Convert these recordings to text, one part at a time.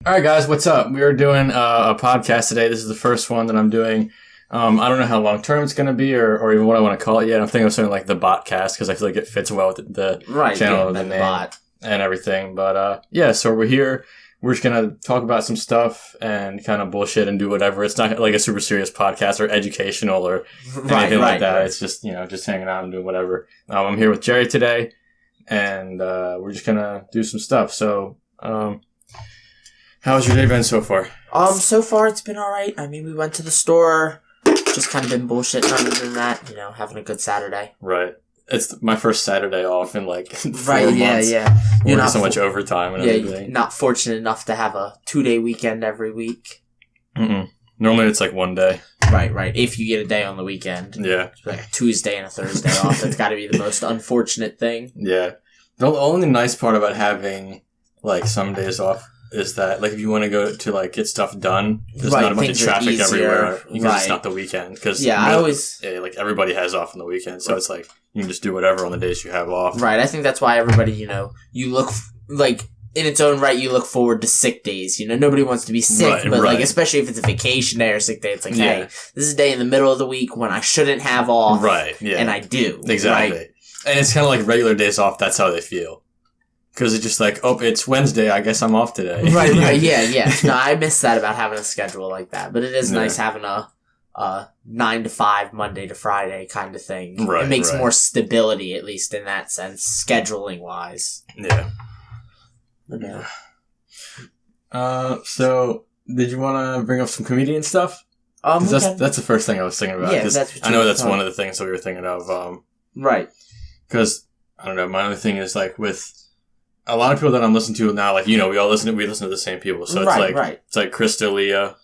All right, guys, what's up? We are doing a podcast today. This is the first one that I'm doing. I don't know how long term it's going to be or even what I want to call it yet. I'm thinking of something like the Botcast because I feel like it fits well with the channel and the name bot and everything. But so we're here. We're just going to talk about some stuff and kind of bullshit and do whatever. It's not like a super serious podcast or educational or anything like that. Right. It's just, just hanging out and doing whatever. I'm here with Jerry today, and we're just going to do some stuff. So, how's your day been so far? So far it's been alright. I mean, we went to the store, just kind of been bullshitting other than that, having a good Saturday. Right. It's my first Saturday off in like 4 months. Yeah. You're not so much overtime and everything. You're not fortunate enough to have a 2-day weekend every week. Normally it's like 1 day. Right. If you get a day on the weekend. Yeah. Like a Tuesday and a Thursday off. That's got to be the most unfortunate thing. Yeah. The only nice part about having like some days off is that, like, if you want to go to, like, get stuff done, there's not a bunch of traffic everywhere because it's not the weekend. Because, everybody has off on the weekend, so it's like, you can just do whatever on the days you have off. Right, I think that's why everybody, you look, in its own right, you look forward to sick days. Nobody wants to be sick, but, especially if it's a vacation day or sick day, it's like, hey, this is a day in the middle of the week when I shouldn't have off. Right, yeah. And I do. Exactly. Right? And it's kind of like regular days off, that's how they feel. Because it's just like, oh, it's Wednesday, I guess I'm off today. Right, yeah. No, I miss that about having a schedule like that. But it is nice having a 9 to 5, Monday to Friday kind of thing. Right, it makes more stability, at least in that sense, scheduling-wise. Yeah. Yeah. So, did you want to bring up some comedian stuff? Because that's the first thing I was thinking about. Yeah, I know that's one of the things that we were thinking of. Right. Because, I don't know, my other thing is, like, with a lot of people that I'm listening to now, like, we all listen to the same people. So it's like Chris D'Elia,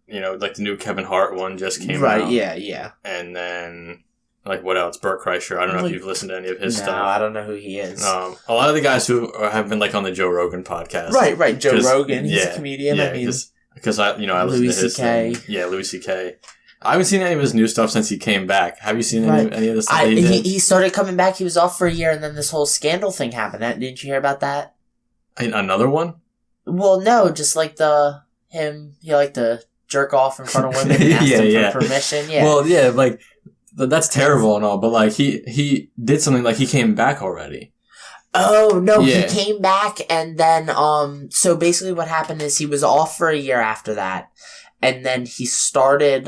like the new Kevin Hart one just came out. Right, yeah. And then, like, what else? Bert Kreischer. I don't know if you've listened to any of his stuff. No, I don't know who he is. A lot of the guys who have been, like, on the Joe Rogan podcast. Right. Joe Rogan, he's a comedian. Yeah, because I listen to his thing. Yeah, Louis C.K. I haven't seen any of his new stuff since he came back. Have you seen any of the stuff that he did? He started coming back. He was off for a year, and then this whole scandal thing happened. Didn't you hear about that? Another one? Well, no, just like he liked to jerk off in front of women and asked them for permission. Yeah. Well, yeah, like, that's terrible and all, but, like, he did something, like, he came back already. Oh, no, he came back, and then, so basically what happened is he was off for a year after that. And then he started,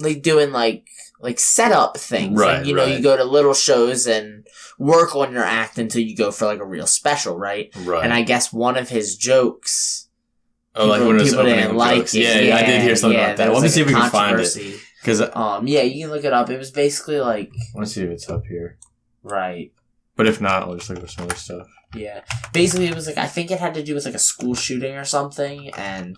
doing, like setup things. Right, and, you go to little shows and work on your act until you go for, like, a real special, right? Right. And I guess one of his jokes, people didn't like jokes. it. Yeah, I did hear something about that. Let me see if we can find it. Cause, you can look it up. It was basically, like... I want to see if it's up here. Right. But if not, I'll just look for some other stuff. Yeah. Basically, it was, like, I think it had to do with, like, a school shooting or something, and...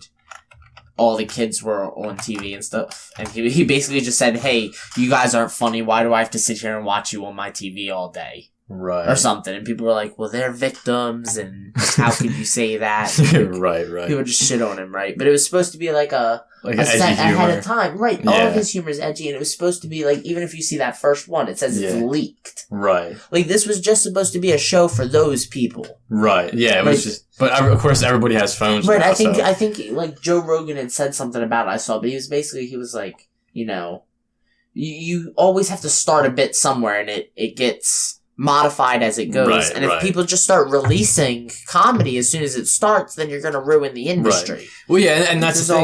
all the kids were on TV and stuff. And he basically just said, hey, you guys aren't funny. Why do I have to sit here and watch you on my TV all day? Right. Or something. And people were like, well, they're victims, and how could you say that? Right. People just shit on him, right? But it was supposed to be like a set ahead of time. Right. Yeah. All of his humor is edgy, and it was supposed to be like, even if you see that first one, it says it's leaked. Right. Like, this was just supposed to be a show for those people. Right. Yeah, it was just... But, of course, everybody has phones now, I think, like, Joe Rogan had said something about it I saw, but he was like, you always have to start a bit somewhere, and it gets modified as it goes. Right, and if people just start releasing comedy as soon as it starts, then you're going to ruin the industry. Right. Well, yeah, and that's the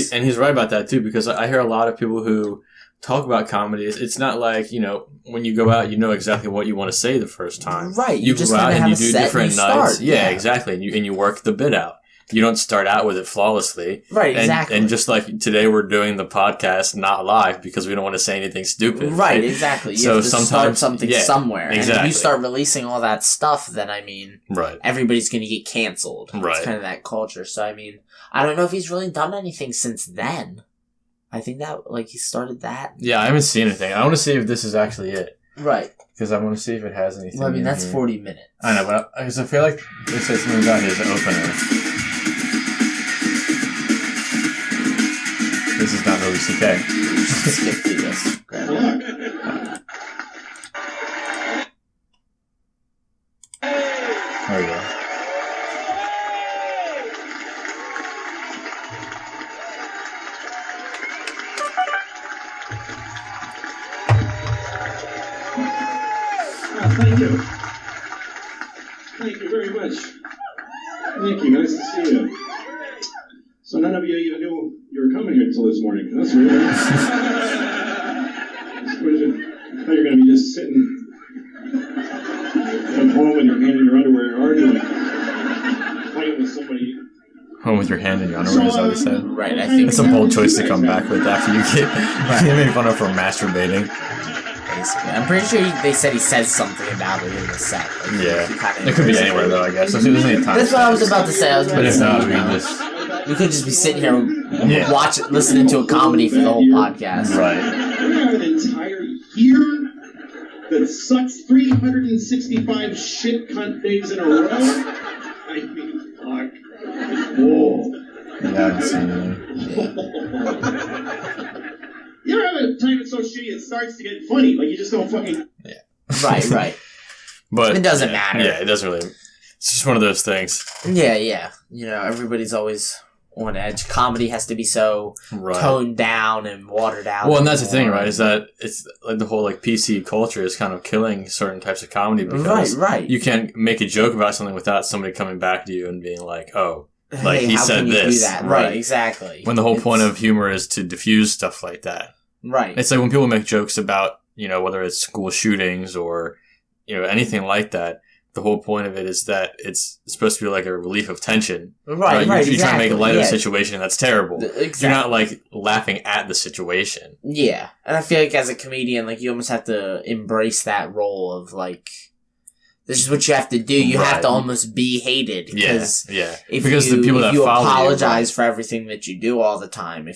thing he's right about that, too, because I hear a lot of people who talk about comedies. It's not like, when you go out, you know exactly what you want to say the first time. Right. You go out and you do different nights. Yeah, exactly. And you work the bit out. You don't start out with it flawlessly. Right, exactly. And just like today we're doing the podcast not live because we don't want to say anything stupid. Right, exactly. You have to start something somewhere. Exactly. And if you start releasing all that stuff, then, everybody's going to get canceled. Right. It's kind of that culture. So, I don't know if he's really done anything since then. I think that, he started that. Yeah, I haven't seen anything. I want to see if this is actually it. Right. Because I want to see if it has anything. Well, that's 40 minutes. I know, but I feel like they said something about his opener. This is not Louis C.K. Skip through this. Grab it. There we go. Thank you. Thank you very much. Thank you. Nice to see you. So none of you even knew you were coming here until this morning. That's weird. I thought you were going to be just sitting at home with your hand in your underwear and arguing. Fighting with somebody. Home with your hand in your underwear, is that what he said? Right, I think it's a bold choice to come back with after you get made fun of for masturbating. Basically. I'm pretty sure they said he says something about it in the set. Like, yeah. It could be anywhere, though, I guess. That's what I was about to say. But if not, we could just be sitting here listening to a comedy for the whole podcast. Right. We have an entire year that sucks 365 shit cunt days in a row. I mean, fuck. Oh. Yeah, I haven't seen it. You ever have a time that's so shitty it starts to get funny? Like, you just don't fucking... Yeah. Right. But it doesn't matter. Yeah, it doesn't really... It's just one of those things. Yeah. You know, everybody's always on edge. Comedy has to be so toned down and watered out. Well, and that's the thing, right? Is that it's like the whole like PC culture is kind of killing certain types of comedy because you can't make a joke about something without somebody coming back to you and being like, "Oh, like he said this." Do that? Right, exactly. When the whole point of humor is to diffuse stuff like that. Right. It's like when people make jokes about, you know, whether it's school shootings or, you know, anything like that. The whole point of it is that it's supposed to be like a relief of tension. Right. You're trying to make a light of a situation that's terrible. Exactly. You're not like laughing at the situation. Yeah. And I feel like as a comedian, like you almost have to embrace that role of like, this is what you have to do. You have to almost be hated. Because because the people that you follow apologize for everything that you do all the time.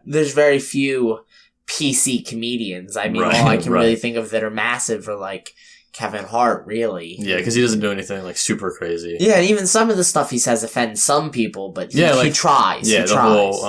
There's very few PC comedians. I mean, all I can really think of that are massive are like Kevin Hart, really. Yeah, because he doesn't do anything like super crazy. Yeah, and even some of the stuff he says offends some people, but he tries. Yeah, he tries.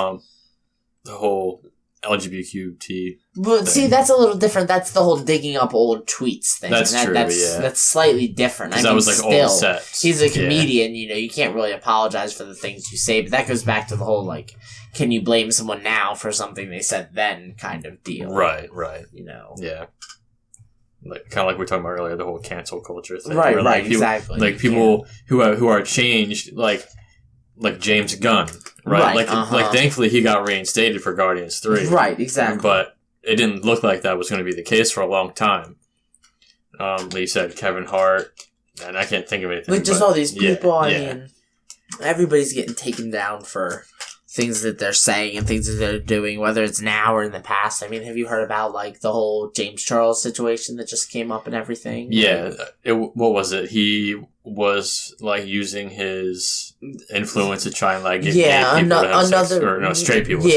The whole LGBTQ. But see, that's a little different. That's the whole digging up old tweets thing. That's true. That's slightly different. I mean, that was like old sets. He's a comedian. You know, you can't really apologize for the things you say. But that goes back to the whole like, can you blame someone now for something they said then kind of deal. Right. You know. Yeah. Like kind of like we were talking about earlier, the whole cancel culture thing. Right, like, exactly. Like people who are changed, like James Gunn, right? Like thankfully he got reinstated for Guardians 3. Right, exactly. But it didn't look like that was going to be the case for a long time. Like you said, Kevin Hart, and I can't think of anything. Like just all these people, I mean, everybody's getting taken down for things that they're saying and things that they're doing, whether it's now or in the past. I mean, have you heard about, like, the whole James Charles situation that just came up and everything? Yeah. What was it? He was, like, using his influence to try and, like, get gay people to have sex. Or, no, straight people,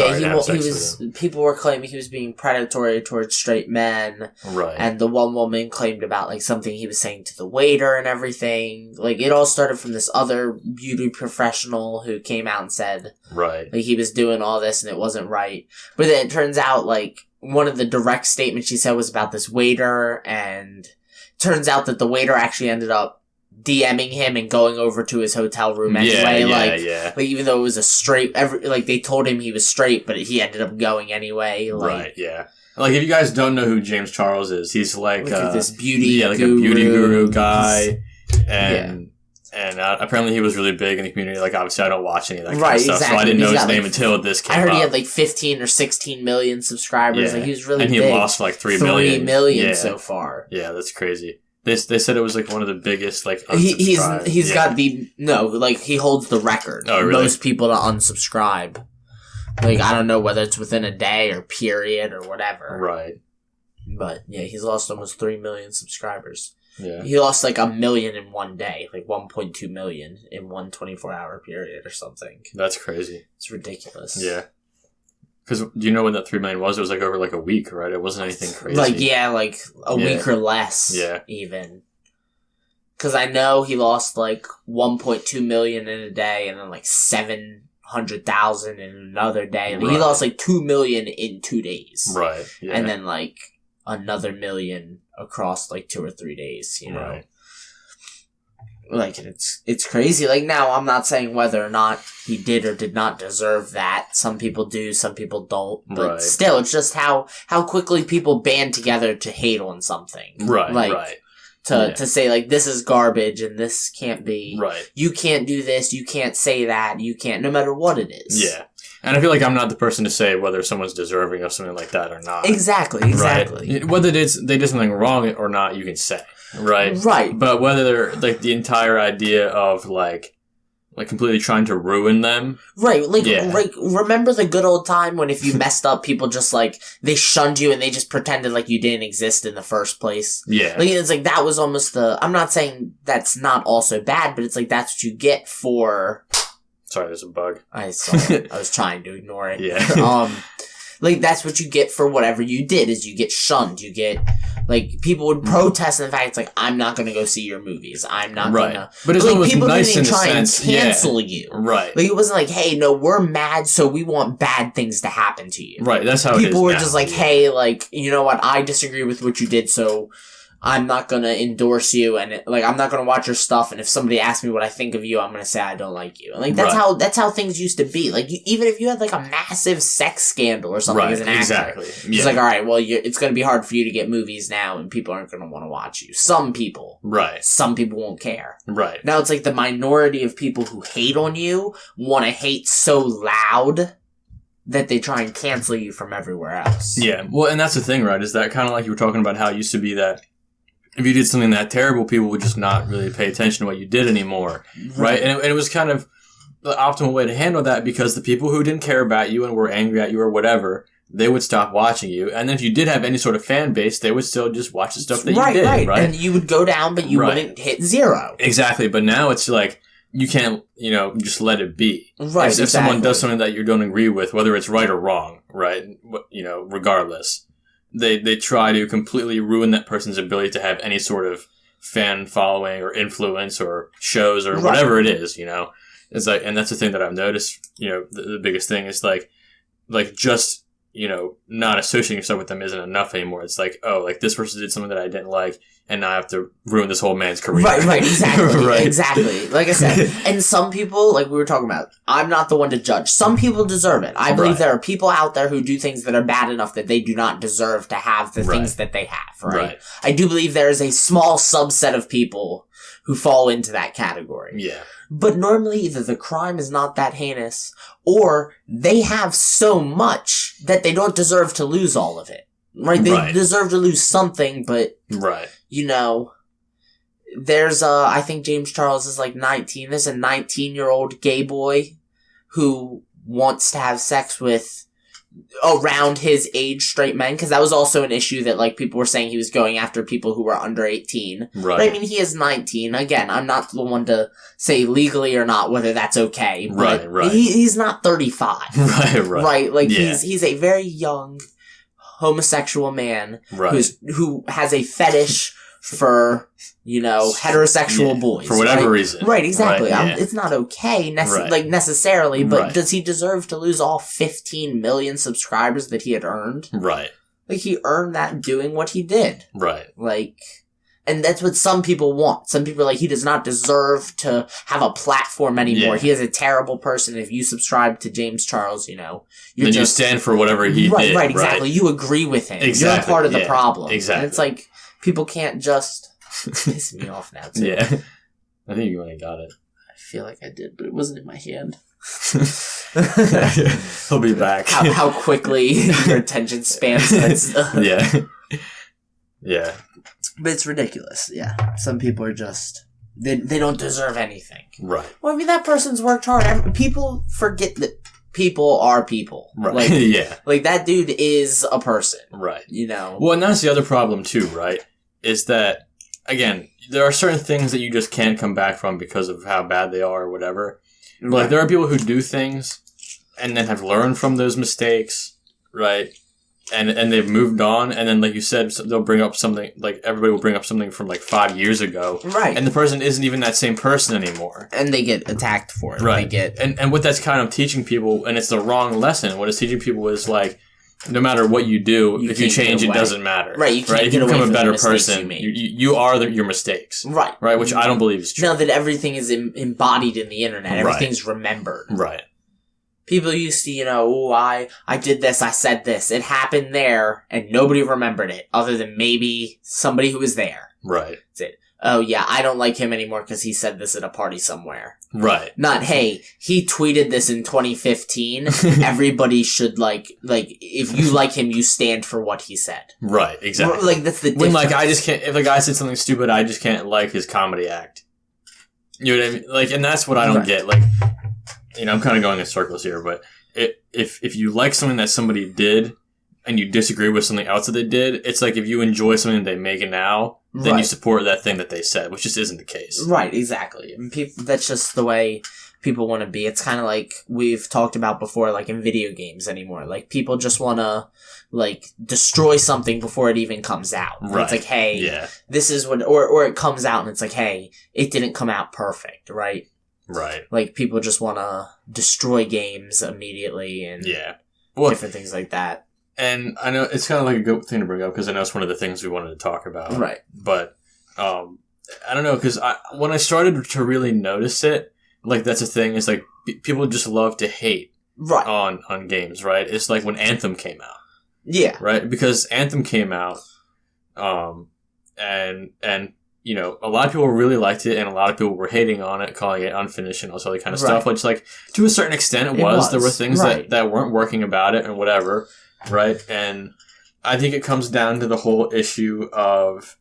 people were claiming he was being predatory towards straight men. Right. And the one woman claimed about, like, something he was saying to the waiter and everything. Like, it all started from this other beauty professional who came out and said... Right. Like, he was doing all this and it wasn't right. But then it turns out, like, one of the direct statements she said was about this waiter, and turns out that the waiter actually ended up DMing him and going over to his hotel room anyway. Like, even though it was a straight, they told him he was straight, but he ended up going anyway. Like, right, yeah. Like, if you guys don't know who James Charles is, he's like this beauty guru. A beauty guru guy. And apparently he was really big in the community. Like, obviously I don't watch any of that kind of stuff, so I didn't know his name until this came up. I heard he had like 15 or 16 million subscribers. Like, he was really big. And he lost like 3 million. 3 million so far. Yeah, that's crazy. They said it was like one of the biggest, like, he's got he holds the record. Oh, really? Most people to unsubscribe. Like, I don't know whether it's within a day or period or whatever. Right. But yeah, he's lost almost 3 million subscribers. Yeah. He lost like 1 million in one day, like 1.2 million in one 24-hour period or something. That's crazy. It's ridiculous. Yeah. Because do you know when that 3 million was? It was like over like a week, right? It wasn't anything crazy. Like a week or less. Yeah. Even. Because I know he lost like 1.2 million in a day and then like 700,000 in another day. Right. He lost like 2 million in 2 days. Right. Yeah. And then like another million across like 2 or 3 days, you know? Right. Like, it's crazy. Like, now, I'm not saying whether or not he did or did not deserve that. Some people do, some people don't. But still, it's just how quickly people band together to hate on something. Right, like, right. to say, like, this is garbage and this can't be. Right. You can't do this, you can't say that, you can't, no matter what it is. Yeah. And I feel like I'm not the person to say whether someone's deserving of something like that or not. Exactly. Right? Whether they did something wrong or not, you can say. Right? Right. But whether they're, like, the entire idea of, like completely trying to ruin them. Right, like, remember the good old time when if you messed up, people just, like, they shunned you and they just pretended like you didn't exist in the first place? Yeah. Like, it's like, that was almost I'm not saying that's not also bad, but it's like, that's what you get for... Sorry, there's a bug. I saw it. I was trying to ignore it. Yeah. Like, that's what you get for whatever you did, is you get shunned. You get, like, people would protest in the fact it's like, I'm not gonna go see your movies. I'm not gonna... But it's like, almost people nice didn't in a try sense. and cancel you. Right. Like, it wasn't like, hey, no, we're mad, so we want bad things to happen to you. Right, that's how it is. People were just like, hey, like, you know what, I disagree with what you did, so I'm not gonna endorse you, and I'm not gonna watch your stuff, and if somebody asks me what I think of you, I'm gonna say I don't like you. And, like, that's how things used to be. Like, even if you had, like, a massive sex scandal or something as an actor. It's like, alright, well, it's gonna be hard for you to get movies now, and people aren't gonna wanna watch you. Some people. Right. Some people won't care. Right. Now it's like the minority of people who hate on you wanna hate so loud that they try and cancel you from everywhere else. Yeah. Well, and that's the thing, right, is that kind of like you were talking about how it used to be that if you did something that terrible, people would just not really pay attention to what you did anymore, right? And it was kind of the optimal way to handle that because the people who didn't care about you and were angry at you or whatever, they would stop watching you. And then if you did have any sort of fan base, they would still just watch the stuff that you did, right? And you would go down, but you wouldn't hit zero. Exactly. But now it's like, you can't, just let it be. Right, If someone does something that you don't agree with, whether it's right or wrong, right? Regardless. They try to completely ruin that person's ability to have any sort of fan following or influence or shows or whatever it is, It's like, and that's the thing that I've noticed, the biggest thing is like just, not associating yourself with them isn't enough anymore. It's like, oh, like this person did something that I didn't like and now I have to ruin this whole man's career. Right, exactly. Exactly. Like I said, and some people, like we were talking about, I'm not the one to judge. Some people deserve it. I believe there are people out there who do things that are bad enough that they do not deserve to have the things that they have, right? I do believe there is a small subset of people who fall into that category. Yeah. But normally either the crime is not that heinous or they have so much that they don't deserve to lose all of it. Right? They deserve to lose something, but there's I think James Charles is like 19. There's a 19-year-old gay boy who wants to have sex with around his age straight men, because that was also an issue that like people were saying he was going after people who were under 18. Right. But I mean, he is 19. Again, I'm not the one to say legally or not whether that's okay. But right. He's not 35. Right. Right. Like he's a very young homosexual man who has a fetish for heterosexual boys for whatever reason. Right, exactly. It's not okay necessarily, but does he deserve to lose all 15 million subscribers that he had earned? Right. Like, he earned that doing what he did. Right. Like, and that's what some people want. Some people are like, he does not deserve to have a platform anymore. He is a terrible person. If you subscribe to James Charles, you stand for whatever he did. Right, exactly. You agree with him. Exactly. You're a part of the problem. Exactly. And it's like, people can't just... It's pissing me off now, too. Yeah. I think you only got it. I feel like I did, but it wasn't in my hand. He'll be back. How quickly your attention span starts. Yeah. But it's ridiculous, Some people are just... They don't deserve anything. Right. Well, I mean, that person's worked hard. People forget that people are people. Right. Like, like, that dude is a person. Right. Well, and that's the other problem, too, right? Is that, again, there are certain things that you just can't come back from because of how bad they are or whatever. Right. Like, there are people who do things and then have learned from those mistakes, right? And they've moved on, and then, like you said, they'll bring up something, like, everybody will bring up something from, like, 5 years ago. Right. And the person isn't even that same person anymore. And they get attacked for it. Right. And what that's kind of teaching people, and it's the wrong lesson, what it's teaching people is, like, no matter what you do, if you change, it doesn't matter. Right, you can't If you become a better person, you are your mistakes. Right. Right, which I don't believe is true. Now that everything is embodied in the internet, everything's remembered. Right. People used to, I did this, I said this, it happened there, and nobody remembered it, other than maybe somebody who was there. Right. That's it. oh yeah, I don't like him anymore because he said this at a party somewhere. Right. Not, hey, he tweeted this in 2015. Everybody should if you like him, you stand for what he said. Right, exactly. Like, that's the when, difference. I just can't, if a guy said something stupid, I just can't like his comedy act. You know what I mean? Like, and that's what I don't get. Like, I'm kind of going in circles here, but if you like something that somebody did and you disagree with something else that they did, it's like if you enjoy something that they make now, then you support that thing that they said, which just isn't the case. Right, exactly. And that's just the way people want to be. It's kind of like we've talked about before, like in video games anymore. Like, people just want to, destroy something before it even comes out. Right. It's like, hey, this is what, or it comes out and it's like, hey, it didn't come out perfect, right? Right. Like, people just want to destroy games immediately and different things like that. And I know it's kind of like a good thing to bring up because I know it's one of the things we wanted to talk about. Right. But I don't know, because when I started to really notice it, that's a thing, is people just love to hate on games, right? It's like when Anthem came out. Yeah. Right? Because Anthem came out, and a lot of people really liked it, and a lot of people were hating on it, calling it unfinished and all this other kind of stuff, which, to a certain extent it was. There were things that weren't working about it and whatever. Right? And I think it comes down to the whole issue of,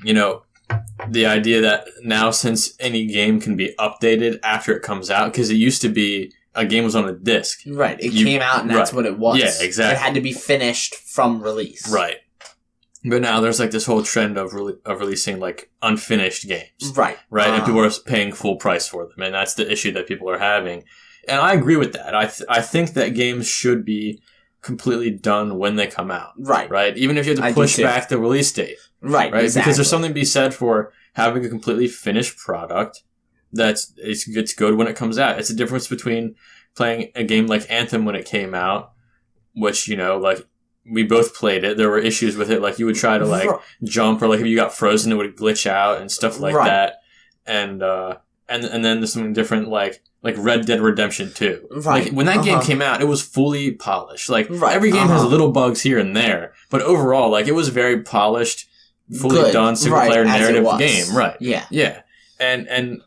the idea that now, since any game can be updated after it comes out, because it used to be a game was on a disc. Right. It came out and that's what it was. Yeah, exactly. It had to be finished from release. Right. But now there's this whole trend of releasing unfinished games. Right. Right. And people are paying full price for them. And that's the issue that people are having. And I agree with that. I think that games should be completely done when they come out. Right. Right? Even if you have to push back the release date. Right. Right? Exactly. Because there's something to be said for having a completely finished product it's good when it comes out. It's a difference between playing a game like Anthem when it came out, which, we both played it. There were issues with it. You would try to jump, or if you got frozen, it would glitch out and stuff like that. And then there's something different like Red Dead Redemption 2. Right. When that game came out, it was fully polished. Every game has little bugs here and there, but overall, it was very polished, fully done, single player narrative game. Right. Yeah. Yeah. And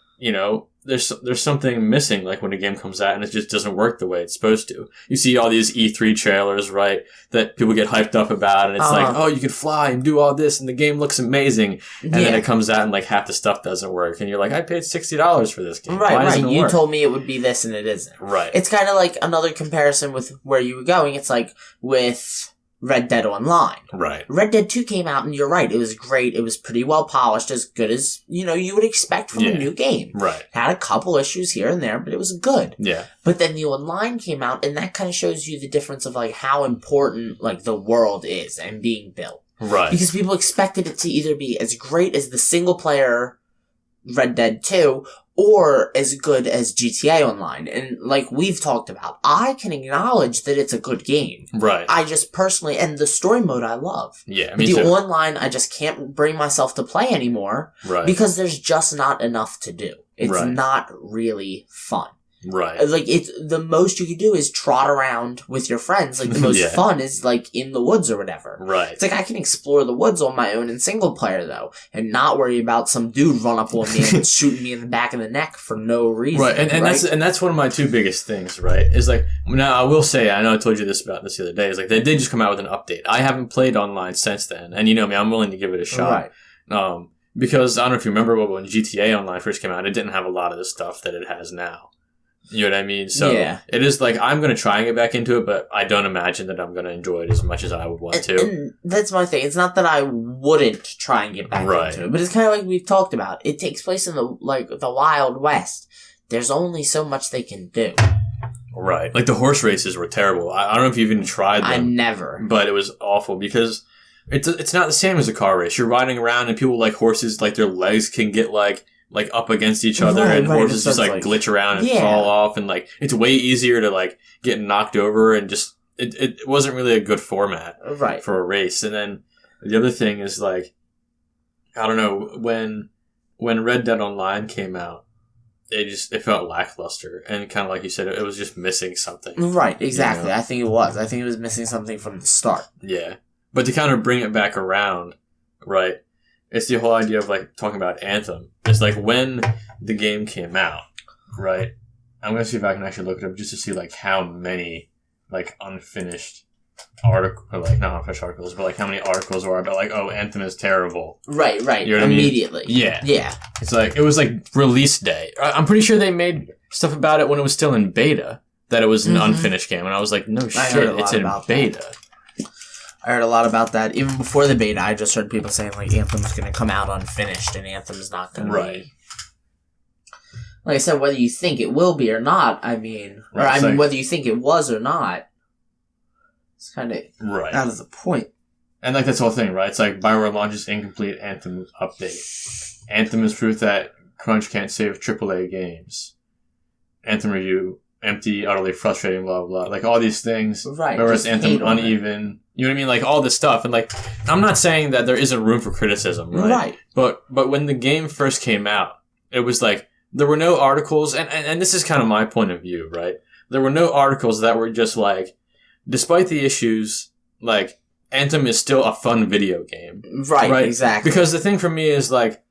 there's something missing, when a game comes out and it just doesn't work the way it's supposed to. You see all these E3 trailers, right, that people get hyped up about, and it's oh, you can fly and do all this, and the game looks amazing. And then it comes out and half the stuff doesn't work, and you're like, I paid $60 for this game. Right, Why doesn't it you work? told me it would be this and it isn't. Right. It's kind of like another comparison with where you were going. It's with Red Dead Online. Right. Red Dead 2 came out, and you're right, it was great. It was pretty well polished, as good as, you would expect from a new game. Right. It had a couple issues here and there, but it was good. Yeah. But then the online came out, and that kind of shows you the difference of, how important, the world is and being built. Right. Because people expected it to either be as great as the single-player Red Dead 2, or as good as GTA Online. And we've talked about, I can acknowledge that it's a good game. Right. I just personally, and the story mode I love. Yeah, me too. The too. Online, I just can't bring myself to play anymore. Right. Because there's just not enough to do. It's not really fun. Right. It's the most you could do is trot around with your friends. The most fun is in the woods or whatever. Right. It's I can explore the woods on my own in single player though, and not worry about some dude run up on me and shooting me in the back of the neck for no reason. Right. And that's one of my two biggest things, right? Is now I will say, I know I told you about this the other day, is they did just come out with an update. I haven't played online since then, and you know me, I'm willing to give it a shot. Right. Because I don't know if you remember, but when GTA Online first came out, it didn't have a lot of the stuff that it has now. You know what I mean? So it is I'm going to try and get back into it, but I don't imagine that I'm going to enjoy it as much as I would want to. And that's my thing. It's not that I wouldn't try and get back into it, but it's kind of like we've talked about. It takes place in the Wild West. There's only so much they can do. Right. The horse races were terrible. I don't know if you even tried them. I never. But it was awful because it's not the same as a car race. You're riding around and people horses, their legs can get up against each other, and horses just glitch around and fall off, and it's way easier to get knocked over, and just it wasn't really a good format for a race. And then the other thing is I don't know, when Red Dead Online came out, it felt lackluster, and kind of like you said, it was just missing something. Right, exactly. I think it was. I think it was missing something from the start. Yeah, but to kind of bring it back around, right? it's the whole idea of like talking about Anthem. It's like when the game came out, right? I'm gonna see if I can actually look it up just to see like how many like unfinished article, or like not unfinished articles, but like how many articles were about like, oh, Anthem is terrible. Right. You know what Immediately. I mean? Yeah. Yeah. It's like, it was like release day. I'm pretty sure they made stuff about it when it was still in beta, that it was an unfinished game. And I was like, no shit, it's in beta. I heard a lot about that. Even before the beta, I just heard people saying like Anthem's going to come out unfinished and Anthem's not going to be. Like I said, whether you think it will be or not, I mean, whether you think it was or not, it's kind of out of the point. And like that's the whole thing, right? It's like Bioware launches incomplete Anthem update. Anthem is proof that crunch can't save AAA games. Anthem review, empty, utterly frustrating, blah, blah, blah. Like all these things. Right. Whereas Anthem uneven. You know what I mean? Like all this stuff. And like, I'm not saying that there isn't room for criticism, right? Right. But when the game first came out, it was like, there were no articles, and this is kind of my point of view, right? There were no articles that were just like, despite the issues, like, Anthem is still a fun video game. Right, exactly. Because the thing for me is, like,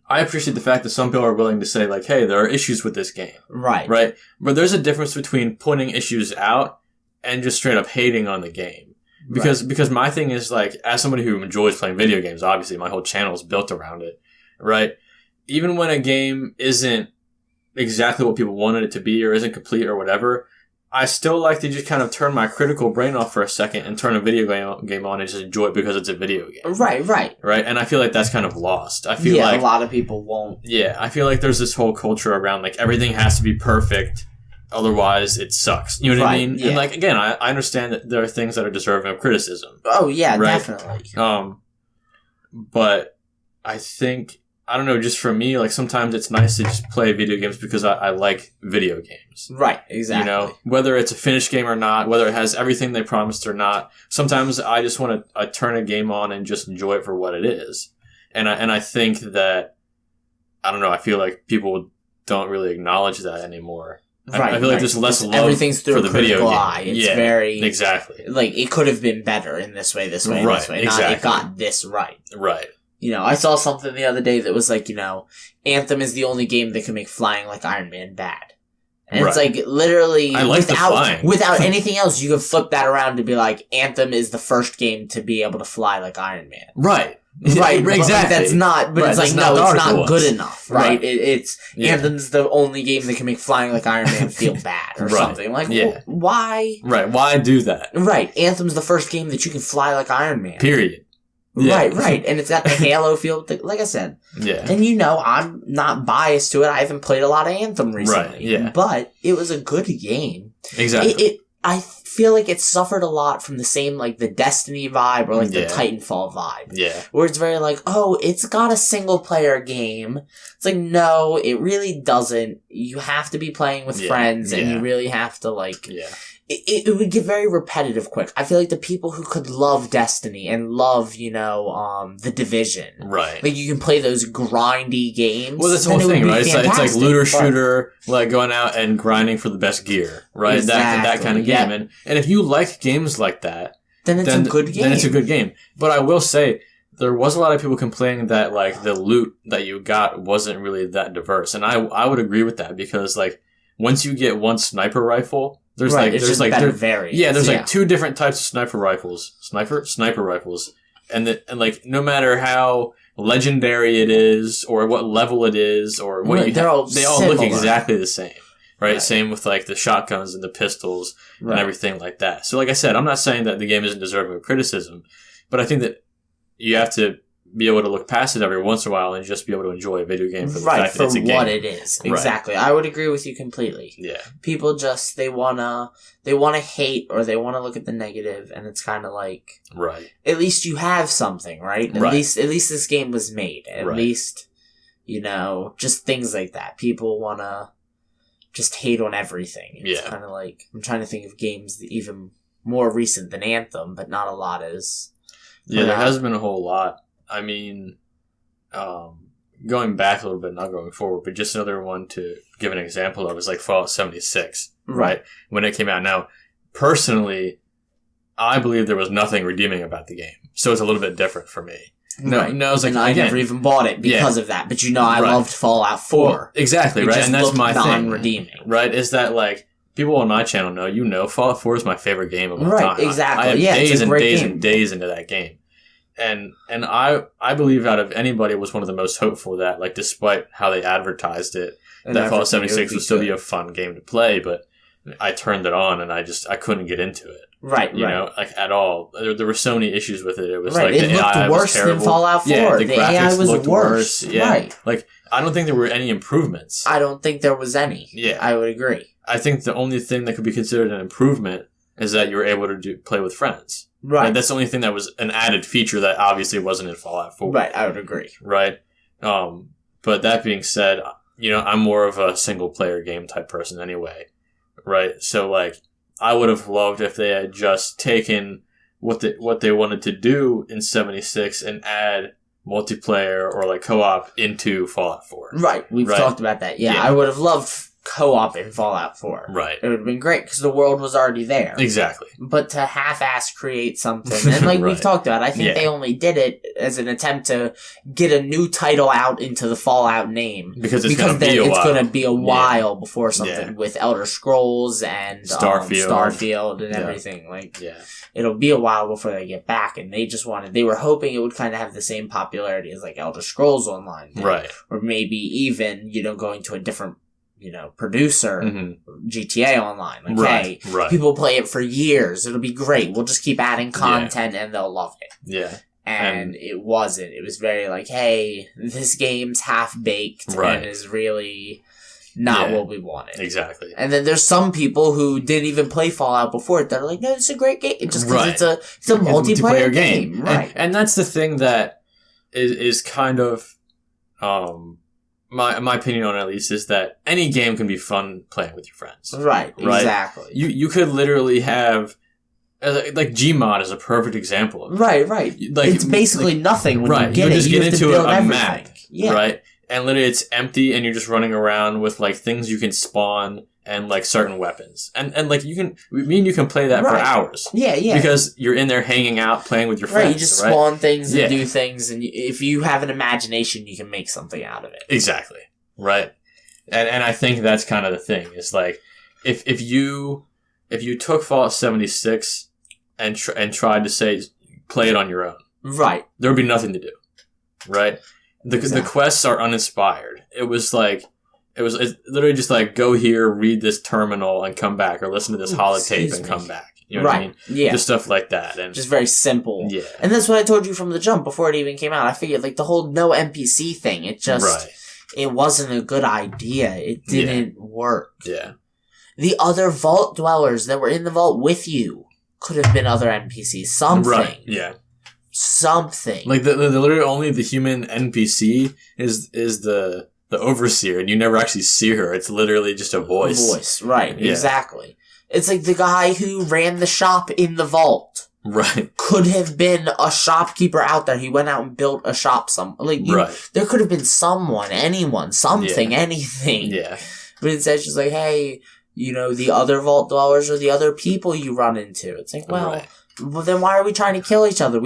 I appreciate the fact that some people are willing to say, like, hey, there are issues with this game. Right. Right? But there's a difference between pointing issues out and just straight up hating on the game. Because my thing is, like, as somebody who enjoys playing video games, obviously my whole channel is built around it, right? Even when a game isn't exactly what people wanted it to be or isn't complete or whatever, I still like to just kind of turn my critical brain off for a second and turn a video game on and just enjoy it because it's a video game. Right. And I feel like that's kind of lost. I feel like a lot of people won't. Yeah, I feel like there's this whole culture around like everything has to be perfect, otherwise it sucks. You know what I mean? Yeah. And like again, I understand that there are things that are deserving of criticism. Oh yeah, definitely. But I think, I don't know, just for me, like, sometimes it's nice to just play video games because I like video games. Right, exactly. You know, whether it's a finished game or not, whether it has everything they promised or not, sometimes I just want to turn a game on and just enjoy it for what it is. And I think that, I don't know, I feel like people don't really acknowledge that anymore. I feel like there's less love everything's through for the video game. Eye. It's very... Exactly. Like, it could have been better in this way, this way, right, this way. Exactly. Not, it got this right. Right. You know, I saw something the other day that was like, you know, Anthem is the only game that can make flying like Iron Man bad. And it's like, literally, I like the flying. Without anything else, you could flip that around to be like, Anthem is the first game to be able to fly like Iron Man. Right. Right, exactly. Like, that's not, but it's like, no, it's not good enough, right? It's Anthem's the only game that can make flying like Iron Man feel bad or something. Like, why? Right, why do that? Right, Anthem's the first game that you can fly like Iron Man. Period. Yeah. Right. And it's got the Halo feel, like I said. Yeah. And you know, I'm not biased to it. I haven't played a lot of Anthem recently. Right, yeah. But it was a good game. Exactly. I feel like it suffered a lot from the same, like, the Destiny vibe or, like, the Titanfall vibe. Yeah. Where it's very like, oh, it's got a single-player game. It's like, no, it really doesn't. You have to be playing with friends, and you really have to, like... Yeah. It would get very repetitive quick. I feel like the people who could love Destiny and love, you know, The Division. Right. Like, you can play those grindy games. Well, that's the whole thing, right? It's like looter shooter, like going out and grinding for the best gear, right? Exactly. That kind of game. And if you like games like that, then it's a good game. Then it's a good game. But I will say, there was a lot of people complaining that, like, the loot that you got wasn't really that diverse. And I would agree with that because, like, once you get one sniper rifle... There's there's like two different types of sniper rifles. Sniper rifles. And like no matter how legendary it is or what level it is or what they all look exactly the same. Right? Same with like the shotguns and the pistols and everything like that. So like I said, I'm not saying that the game isn't deserving of criticism, but I think that you have to be able to look past it every once in a while and just be able to enjoy a video game for the fact that it's a game. For what it is. Exactly. I would agree with you completely. Yeah. People just, they wanna hate or they wanna look at the negative and it's kinda like... Right. At least you have something, right? At least this game was made. At least, you know, just things like that. People wanna just hate on everything. It's kinda like, I'm trying to think of games that even more recent than Anthem, but not a lot is... Yeah, there hasn't been a whole lot. I mean, going back a little bit, not going forward, but just another one to give an example of is like Fallout 76, right? When it came out. Now, personally, I believe there was nothing redeeming about the game. So it's a little bit different for me. No, right. no, I was like, and I never even bought it because of that. But I loved Fallout 4. Well, exactly, it right? just And that's my non-redeeming. thing. Right? Is that, like, people on my channel know, Fallout 4 is my favorite game of all time. Right, exactly. I have days and days game. and days into that game. And I believe out of anybody it was one of the most hopeful that, like, despite how they advertised it, that Fallout 76 would still be a fun game to play, but I turned it on and I couldn't get into it. Right, you know, like, at all. There were so many issues with it. It was like it the AI looked worse was terrible. than Fallout 4. Yeah, the AI was looked worse. Yeah. Right. Like, I don't think there were any improvements. I don't think there was any. Yeah. I would agree. I think the only thing that could be considered an improvement is that you were able to play with friends. Right. And that's the only thing that was an added feature that obviously wasn't in Fallout 4. Right, I would agree. Right? But that being said, I'm more of a single-player game type person anyway. Right? So, like, I would have loved if they had just taken what they wanted to do in 76 and add multiplayer or, like, co-op into Fallout 4. Right, we've talked about that. Yeah, I would have loved co-op in Fallout 4. Right. It would have been great because the world was already there. Exactly. But to half-ass create something, and like we've talked about, I think they only did it as an attempt to get a new title out into the Fallout name. Because it's going to be a while before something with Elder Scrolls and Starfield and everything. Like, it'll be a while before they get back, and they were hoping it would kind of have the same popularity as like Elder Scrolls Online. Right. Or maybe even, going to a different producer, GTA Online. Like, hey, people play it for years. It'll be great. We'll just keep adding content and they'll love it. Yeah. And it wasn't. It was very like, hey, this game's half-baked and is really not what we wanted. Exactly. And then there's some people who didn't even play Fallout before it that are like, no, it's a great game. Just because it's a multiplayer game. Right. And that's the thing that is kind of... My opinion on it, at least, is that any game can be fun playing with your friends. Right, exactly. You could literally have... Like, Gmod is a perfect example of it. Right. Like, it's basically nothing when you get it. Just you get into a map, yeah. right? And literally it's empty and you're just running around with, like, things you can spawn and, like, certain weapons. And like, you can play that for hours. Yeah. Because you're in there hanging out, playing with your friends, right? You just spawn things and do things, and if you have an imagination, you can make something out of it. Exactly. Right? And I think that's kind of the thing, is, like, if you took Fallout 76 and tried to say, play it on your own. Right. There would be nothing to do. Right? The quests are uninspired. It's literally just like, go here, read this terminal, and come back, or listen to this holotape and come back. You know what I mean? Yeah. Just stuff like that. And just very simple. Yeah. And that's what I told you from the jump before it even came out. I figured, like, the whole no NPC thing, it just, it wasn't a good idea. It didn't work. Yeah. The other vault dwellers that were in the vault with you could have been other NPCs. Something. Right. Yeah. Something. Like, the literally only the human NPC is the overseer, and you never actually see her. It's literally just a voice. Right. Yeah. Exactly. It's like the guy who ran the shop in the vault. Right. Could have been a shopkeeper out there. He went out and built a shop there could have been someone, anyone, something, anything. Yeah. But instead, she's like, hey, the other vault dwellers are the other people you run into. It's like, well, then why are we trying to kill each other?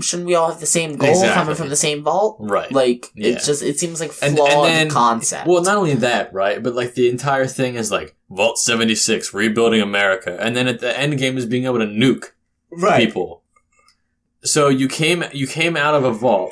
Shouldn't we all have the same goal coming from the same vault? Right. Like, it seems like flawed concept. Well, not only that, right? But, like, the entire thing is, like, Vault 76, rebuilding America. And then at the end game is being able to nuke people. So you came out of a vault,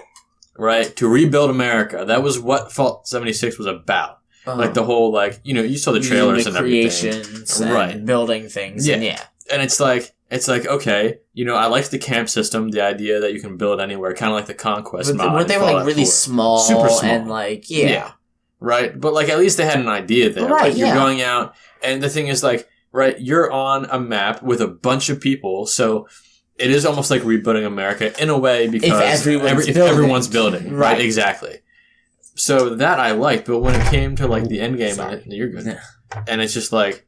right, to rebuild America. That was what Vault 76 was about. Like, the whole, like, you saw the trailers and everything. Creations and building things. Yeah. And it's like, okay, I liked the camp system, the idea that you can build anywhere, kind of like the Conquest mod. But they were, like, really small. Super small. And, like, yeah. Right? But, like, at least they had an idea there. Right, like, you're going out, and the thing is, like, right, you're on a map with a bunch of people, so it is almost like rebuilding America in a way, because if everyone's building. Right, exactly. So that I liked, but when it came to, like, the end game, you're good. Yeah. And it's just like,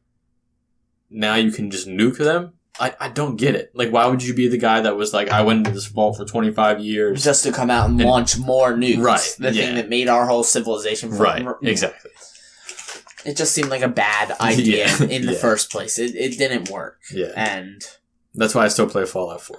now you can just nuke them? I don't get it. Like, why would you be the guy that was like, I went into this vault for 25 years. Just to come out and launch more nukes. Right. The thing that made our whole civilization. Exactly. It just seemed like a bad idea in the first place. It didn't work. Yeah. And That's why I still play Fallout 4.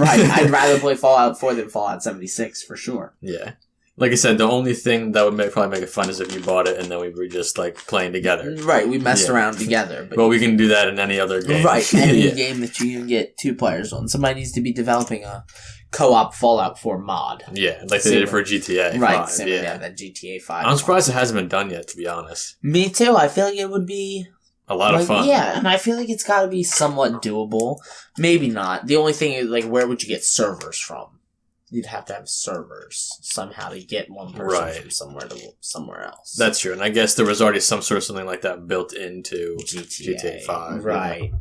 Right. I'd rather play Fallout 4 than Fallout 76, for sure. Yeah. Like I said, the only thing that would probably make it fun is if you bought it and then we were just, like, playing together. Right, we messed around together. But we can do that in any other game. Right, any game that you can get 2 players on. Somebody needs to be developing a co-op Fallout 4 mod. Yeah, like they did for GTA 5. Right, same with that GTA 5 I'm surprised it hasn't been done yet, to be honest. Me too. I feel like it would be... a lot of fun. Yeah, and I feel like it's got to be somewhat doable. Maybe not. The only thing is, like, where would you get servers from? You'd have to have servers somehow to get one person from somewhere to somewhere else. That's true, and I guess there was already some sort of something like that built into GTA 5. Right. You know?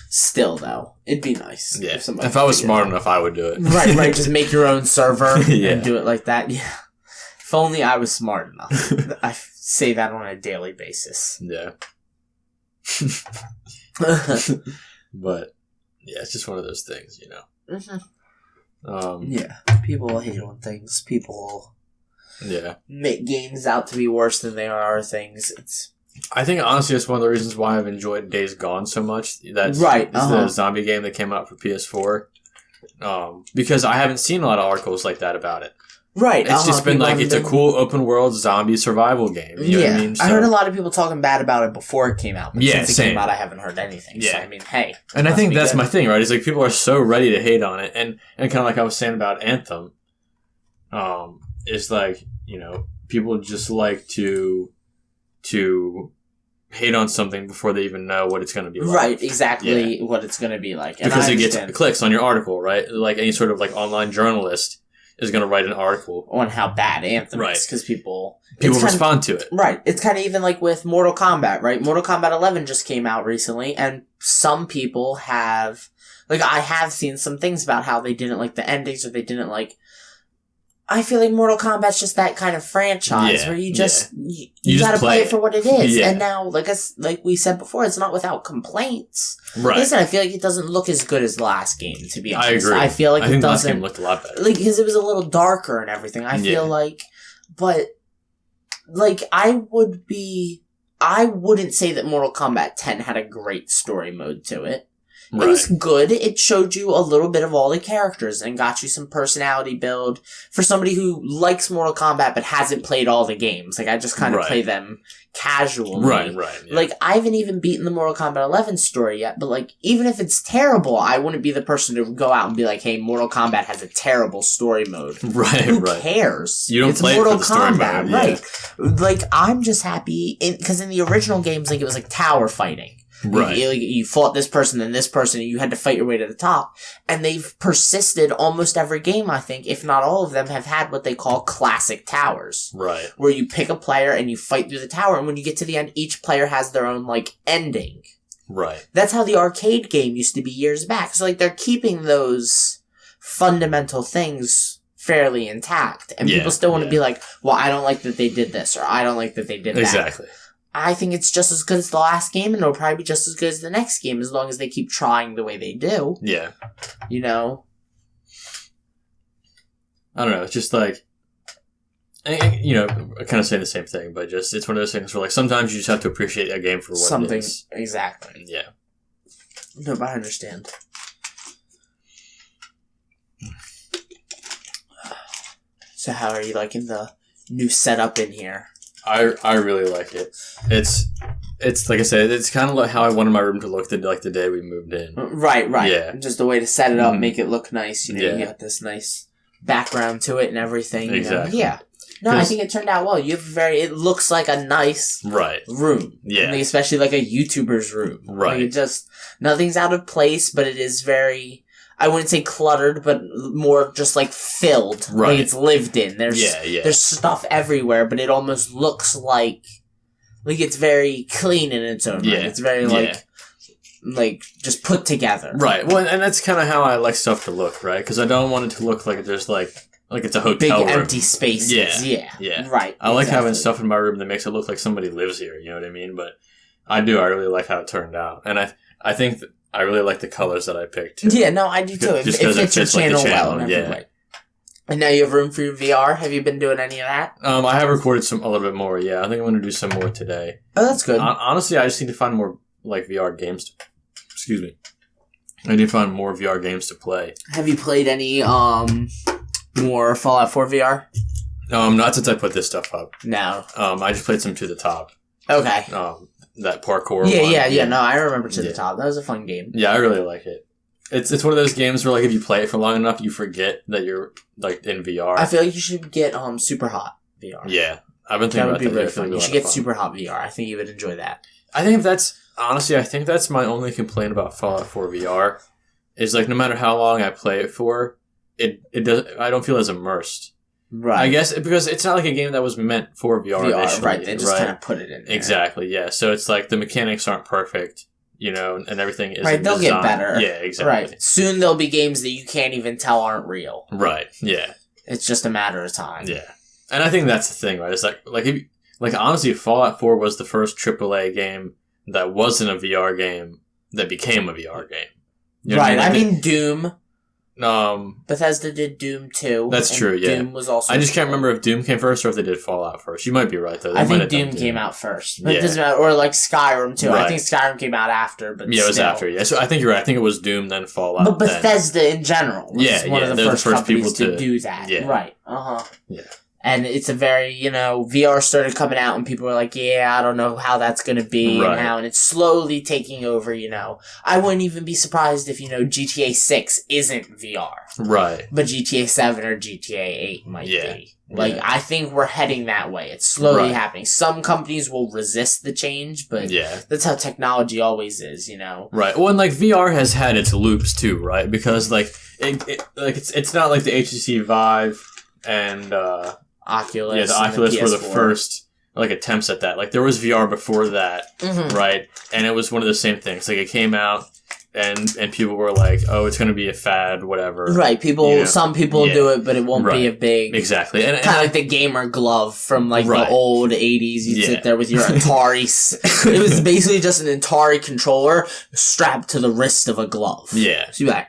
Still, though, it'd be nice. Yeah. If I was smart enough, I would do it. Right. Just make your own server and do it like that. Yeah. If only I was smart enough. I say that on a daily basis. Yeah. But yeah, it's just one of those things, you know. Yeah, people hate on things. People make games out to be worse than they are things. I think honestly that's one of the reasons why I've enjoyed Days Gone so much. That's the zombie game that came out for PS4. Because I haven't seen a lot of articles like that about it. Right. It's just been like, it's a cool open world zombie survival game. You know what I mean? So, I heard a lot of people talking bad about it before it came out. But since it came out, I haven't heard anything. Yeah. So, I mean, hey. And I think that's my thing, right? It's like people are so ready to hate on it. And kind of like I was saying about Anthem, is like, you know, people just like to hate on something before they even know what it's going to be like. Right, exactly what it's going to be like. And because it gets clicks on your article, right? Like any sort of like online journalist is going to write an article on how bad Anthem is, because people respond to it. Right. It's kind of even like with Mortal Kombat, right? Mortal Kombat 11 just came out recently, and some people have, like, I have seen some things about how they didn't like the endings, or they didn't like. I feel like Mortal Kombat's just that kind of franchise where you just you gotta play it for what it is. And now, like we said before, it's not without complaints. Right. Listen, I feel like it doesn't look as good as the last game, to be honest. I agree. I feel like I think the last game looked a lot better. Like, because it was a little darker and everything. I feel like, but like I wouldn't say that Mortal Kombat 10 had a great story mode to it. Right. It was good. It showed you a little bit of all the characters and got you some personality build for somebody who likes Mortal Kombat but hasn't played all the games. Like, I just kind of play them casually. Right. Yeah. Like, I haven't even beaten the Mortal Kombat 11 story yet, but, like, even if it's terrible, I wouldn't be the person to go out and be like, hey, Mortal Kombat has a terrible story mode. Right, Who cares? You don't play Mortal it for the story Kombat, mode. Right. Like, I'm just happy, because in the original games, like, it was like tower fighting. Right. You fought this person, then this person, and you had to fight your way to the top. And they've persisted almost every game, I think, if not all of them, have had what they call classic towers. Right. Where you pick a player and you fight through the tower, and when you get to the end, each player has their own, like, ending. Right. That's how the arcade game used to be years back. So, like, they're keeping those fundamental things fairly intact. And people still want to be like, well, I don't like that they did this, or I don't like that they did that. Exactly. I think it's just as good as the last game, and it'll probably be just as good as the next game, as long as they keep trying the way they do. Yeah. You know? I don't know, it's just like, you know, I kind of say the same thing, but just, it's one of those things where, like, sometimes you just have to appreciate a game for what it is. Exactly. Yeah. No, but I understand. So how are you liking the new setup in here? I really like it. It's like I said, it's kind of like how I wanted my room to look the day we moved in. Right. Yeah. Just a way to set it up, make it look nice. You know, you got this nice background to it and everything. Exactly. You know? Yeah. No, I think it turned out well. You have it looks like a nice room. Yeah. Like, especially like a YouTuber's room. Right. Like, it just, nothing's out of place, but it is very, I wouldn't say cluttered, but more just like filled. Right. Like it's lived in. There's stuff everywhere, but it almost looks like it's very clean in its own right. It's very like just put together. Right. Well, and that's kind of how I like stuff to look, right? Because I don't want it to look like there's like it's a hotel big room. Empty spaces. Yeah. Right. I like having stuff in my room that makes it look like somebody lives here. You know what I mean? But I really like how it turned out, and I think that I really like the colors that I picked too. Yeah, no, I do too. It fits your channel well in every way. And now you have room for your VR. Have you been doing any of that? I have recorded a little bit more. Yeah, I think I'm going to do some more today. Oh, that's good. Honestly, I just need to find more like VR games. Excuse me. I need to find more VR games to play. Have you played any more Fallout 4 VR? Not since I put this stuff up. No. I just played some To the Top. Okay. That parkour one. Yeah. No, I remember To the Top. That was a fun game. Yeah, I really like it. It's one of those games where, like, if you play it for long enough, you forget that you're, like, in VR. I feel like you should get Super Hot VR. Yeah. I've been thinking about that. That would be really fun. You should get Super Hot VR. I think you would enjoy that. I think that's my only complaint about Fallout 4 VR. Is, like, no matter how long I play it for, it does. I don't feel as immersed. Right. I guess because it's not like a game that was meant for VR initially. Right. They just kind of put it in there. Exactly, yeah. So it's like the mechanics aren't perfect, you know, and everything isn't right, they'll designed. get better. Yeah, exactly. Right. Soon there'll be games that you can't even tell aren't real. Right, yeah. It's just a matter of time. Yeah. And I think that's the thing, right? It's like honestly, Fallout 4 was the first AAA game that wasn't a VR game that became a VR game. You know right. what I mean, Doom. Bethesda did Doom 2. That's true, yeah. Doom was also... I just can't remember if Doom came first or if they did Fallout first. You might be right, though. I think Doom came out first. But it doesn't matter. Or like Skyrim, too. Right. I think Skyrim came out after, but yeah, it was after, yeah. So I think you're right. I think it was Doom, then Fallout. But Bethesda in general was one of the first companies to do that. Yeah. Right. Uh-huh. Yeah. And it's a very, VR started coming out and people were like, yeah, I don't know how that's going to be and it's slowly taking over, I wouldn't even be surprised if, GTA 6 isn't VR. Right. But GTA 7 or GTA 8 might be. I think we're heading that way. It's slowly happening. Some companies will resist the change, but that's how technology always is, Right. Well, and VR has had its loops too, right? Because it's not like the HTC Vive and Oculus. Yeah, the Oculus were the first attempts at that. Like there was VR before that, right? And it was one of the same things. Like it came out and people were like, "Oh, it's going to be a fad, whatever." Right. Some people do it, but it won't be a big exactly. And kind of like the gamer glove from the old 80s. You'd sit there with your Atari. It was basically just an Atari controller strapped to the wrist of a glove. Yeah. So you'd be like,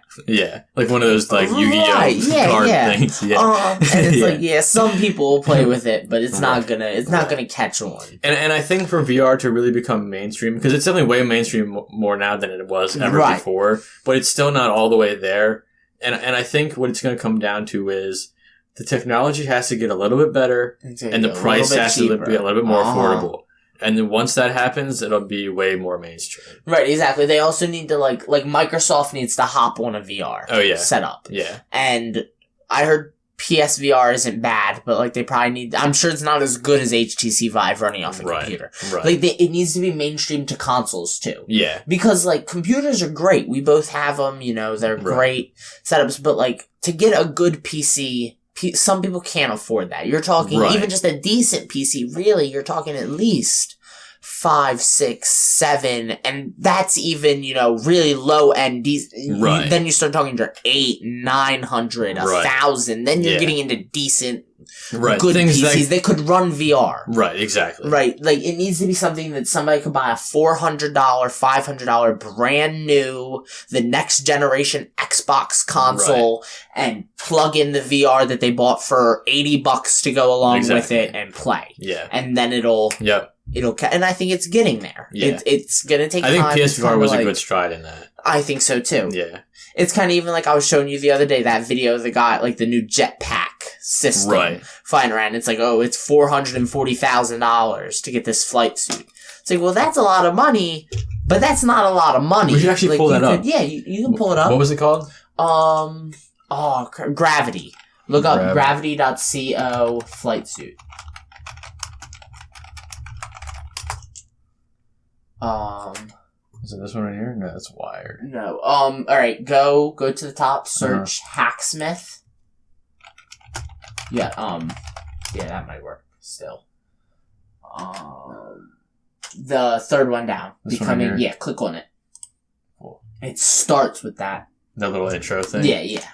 like one of those Yu-Gi-Oh card things. Yeah. And it's some people will play with it, but it's not gonna catch on. And I think for VR to really become mainstream, because it's definitely way mainstream more now than it was ever before, but it's still not all the way there. And I think what it's going to come down to is the technology has to get a little bit better, and the price has to be a little bit more affordable. And then once that happens, it'll be way more mainstream. Right, exactly. They also need to, like Microsoft needs to hop on a VR setup. Yeah. And I heard PSVR isn't bad, but, they probably need... I'm sure it's not as good as HTC Vive running off a computer. Right. It needs to be mainstream to consoles, too. Yeah. Because, computers are great. We both have them, they're great setups. But, to get a good PC... Some people can't afford that. You're talking even just a decent PC. Really, you're talking at least 5, 6, 7, and that's even really low end. Then you start talking your 8, 900, 1,000. Then you're getting into decent, good things PCs. They could run VR. Right, exactly. Right, it needs to be something that somebody could buy a $400, $500 brand new, the next generation Xbox console and plug in the VR that they bought for $80 to go along with it and play. Yeah. And then it'll and I think it's getting there. Yeah. It's gonna take time. I think PSVR was a good stride in that. I think so too. Yeah. It's kind of even like I was showing you the other day, that video of the guy, the new jetpack system flying around. It's it's $440,000 to get this flight suit. It's well, that's a lot of money, but that's not a lot of money. We should actually pull that up. You can pull it up. What was it called? Gravity. Look up gravity.co flight suit. Is it this one right here? No, it's Wired. No. Alright, go to the top, search Hacksmith. Yeah, that might work still. The third one down. This Becoming, one yeah, click on it. Cool. It starts with that. That little intro thing? Yeah.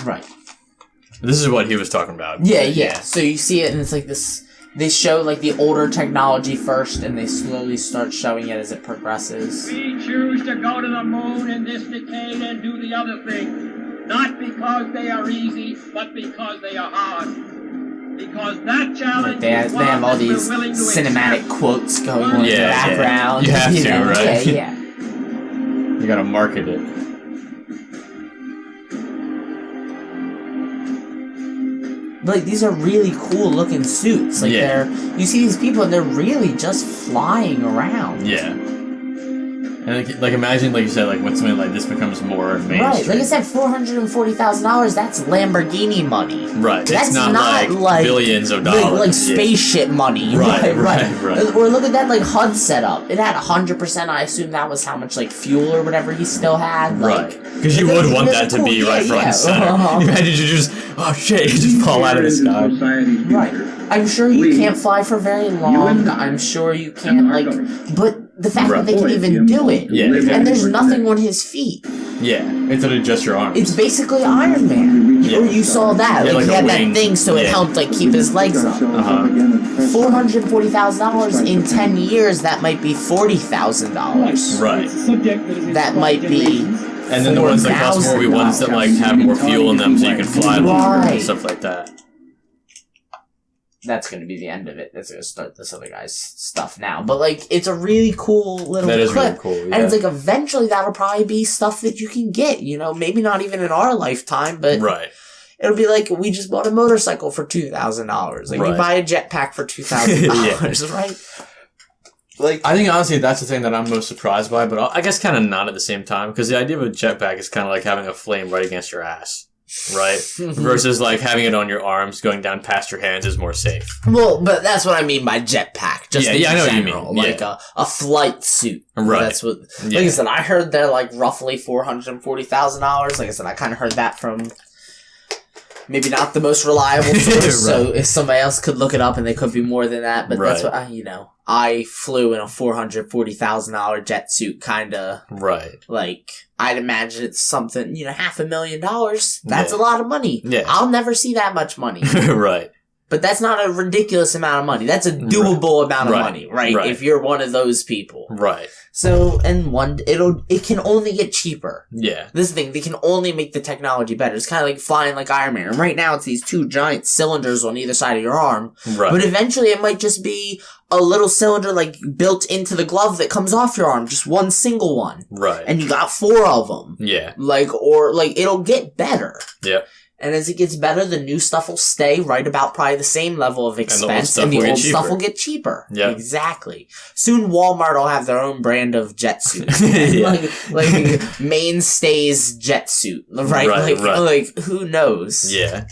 Right. This is what he was talking about. Yeah. So you see it, and it's this. They show the older technology first, and they slowly start showing it as it progresses. We choose to go to the moon in this decade and do the other thing, not because they are easy, but because they are hard. Because that challenge They have all these cinematic quotes going on in the background. You have to, right? Yeah. You gotta market it. Like, these are really cool looking suits. Like, you see these people and they're really just flying around. Yeah. And like imagine, like you said, like when something like this becomes more mainstream. Right, like I said, $440,000, that's Lamborghini money. Right, that's it's not like billions of dollars. Like spaceship money. Right. Or look at that, like, HUD setup. It had 100%, I assume that was how much, like, fuel or whatever he still had. Like, right. Because you would want that to be right front and center. Imagine you just, oh shit, you just fall out of the sky. Right. I'm sure you can't fly for very long. I'm sure you can't, like, but the fact that they can even do it. Yeah, and there's nothing on his feet. Yeah, it's just your arms. It's basically Iron Man. Yeah. Or you saw that. Like, he had that thing so it helped, like, keep his legs up. $440,000 in 10 years, that might be $40,000. Right. That might be... And then the ones that cost more will be ones that, like, have more fuel in them so you can fly longer and stuff like that. That's going to be the end of it. That's going to start this other guy's stuff now. But, like, it's a really cool little clip. That is really cool, yeah. And it's like, eventually that'll probably be stuff that you can get, you know? Maybe not even in our lifetime, but... Right. It'll be like, we just bought a motorcycle for $2,000. Like, you buy a jetpack for $2,000, right? Like, I think, honestly, that's the thing that I'm most surprised by, but I guess kind of not at the same time, because the idea of a jetpack is kind of like having a flame right against your ass. Right? Versus, like, having it on your arms, going down past your hands is more safe. Well, but that's what I mean by jetpack. Just in I know general. what you mean. Like a flight suit. Right. That's what... Like I said, I heard they're, like, roughly $440,000. Like I said, I kind of heard that from... Maybe not the most reliable source, right. So if somebody else could look it up and they could be more than that, but that's what I flew in a $440,000 jet suit, kinda. Right. Like, I'd imagine it's something, $500,000. That's a lot of money. Yeah. I'll never see that much money. Right. But that's not a ridiculous amount of money. That's a doable amount of money, right? If you're one of those people. Right. So, and it can only get cheaper. Yeah. This thing, they can only make the technology better. It's kind of like flying like Iron Man. And right now, it's these two giant cylinders on either side of your arm. Right. But eventually, it might just be a little cylinder, like, built into the glove that comes off your arm. Just one single one. Right. And you got 4 of them. Yeah. It'll get better. Yeah. And as it gets better, the new stuff will stay right about probably the same level of expense, and the old stuff will get cheaper. Yeah, exactly. Soon, Walmart will have their own brand of jet suit, like Mainstays jet suit, right? Like who knows? Yeah.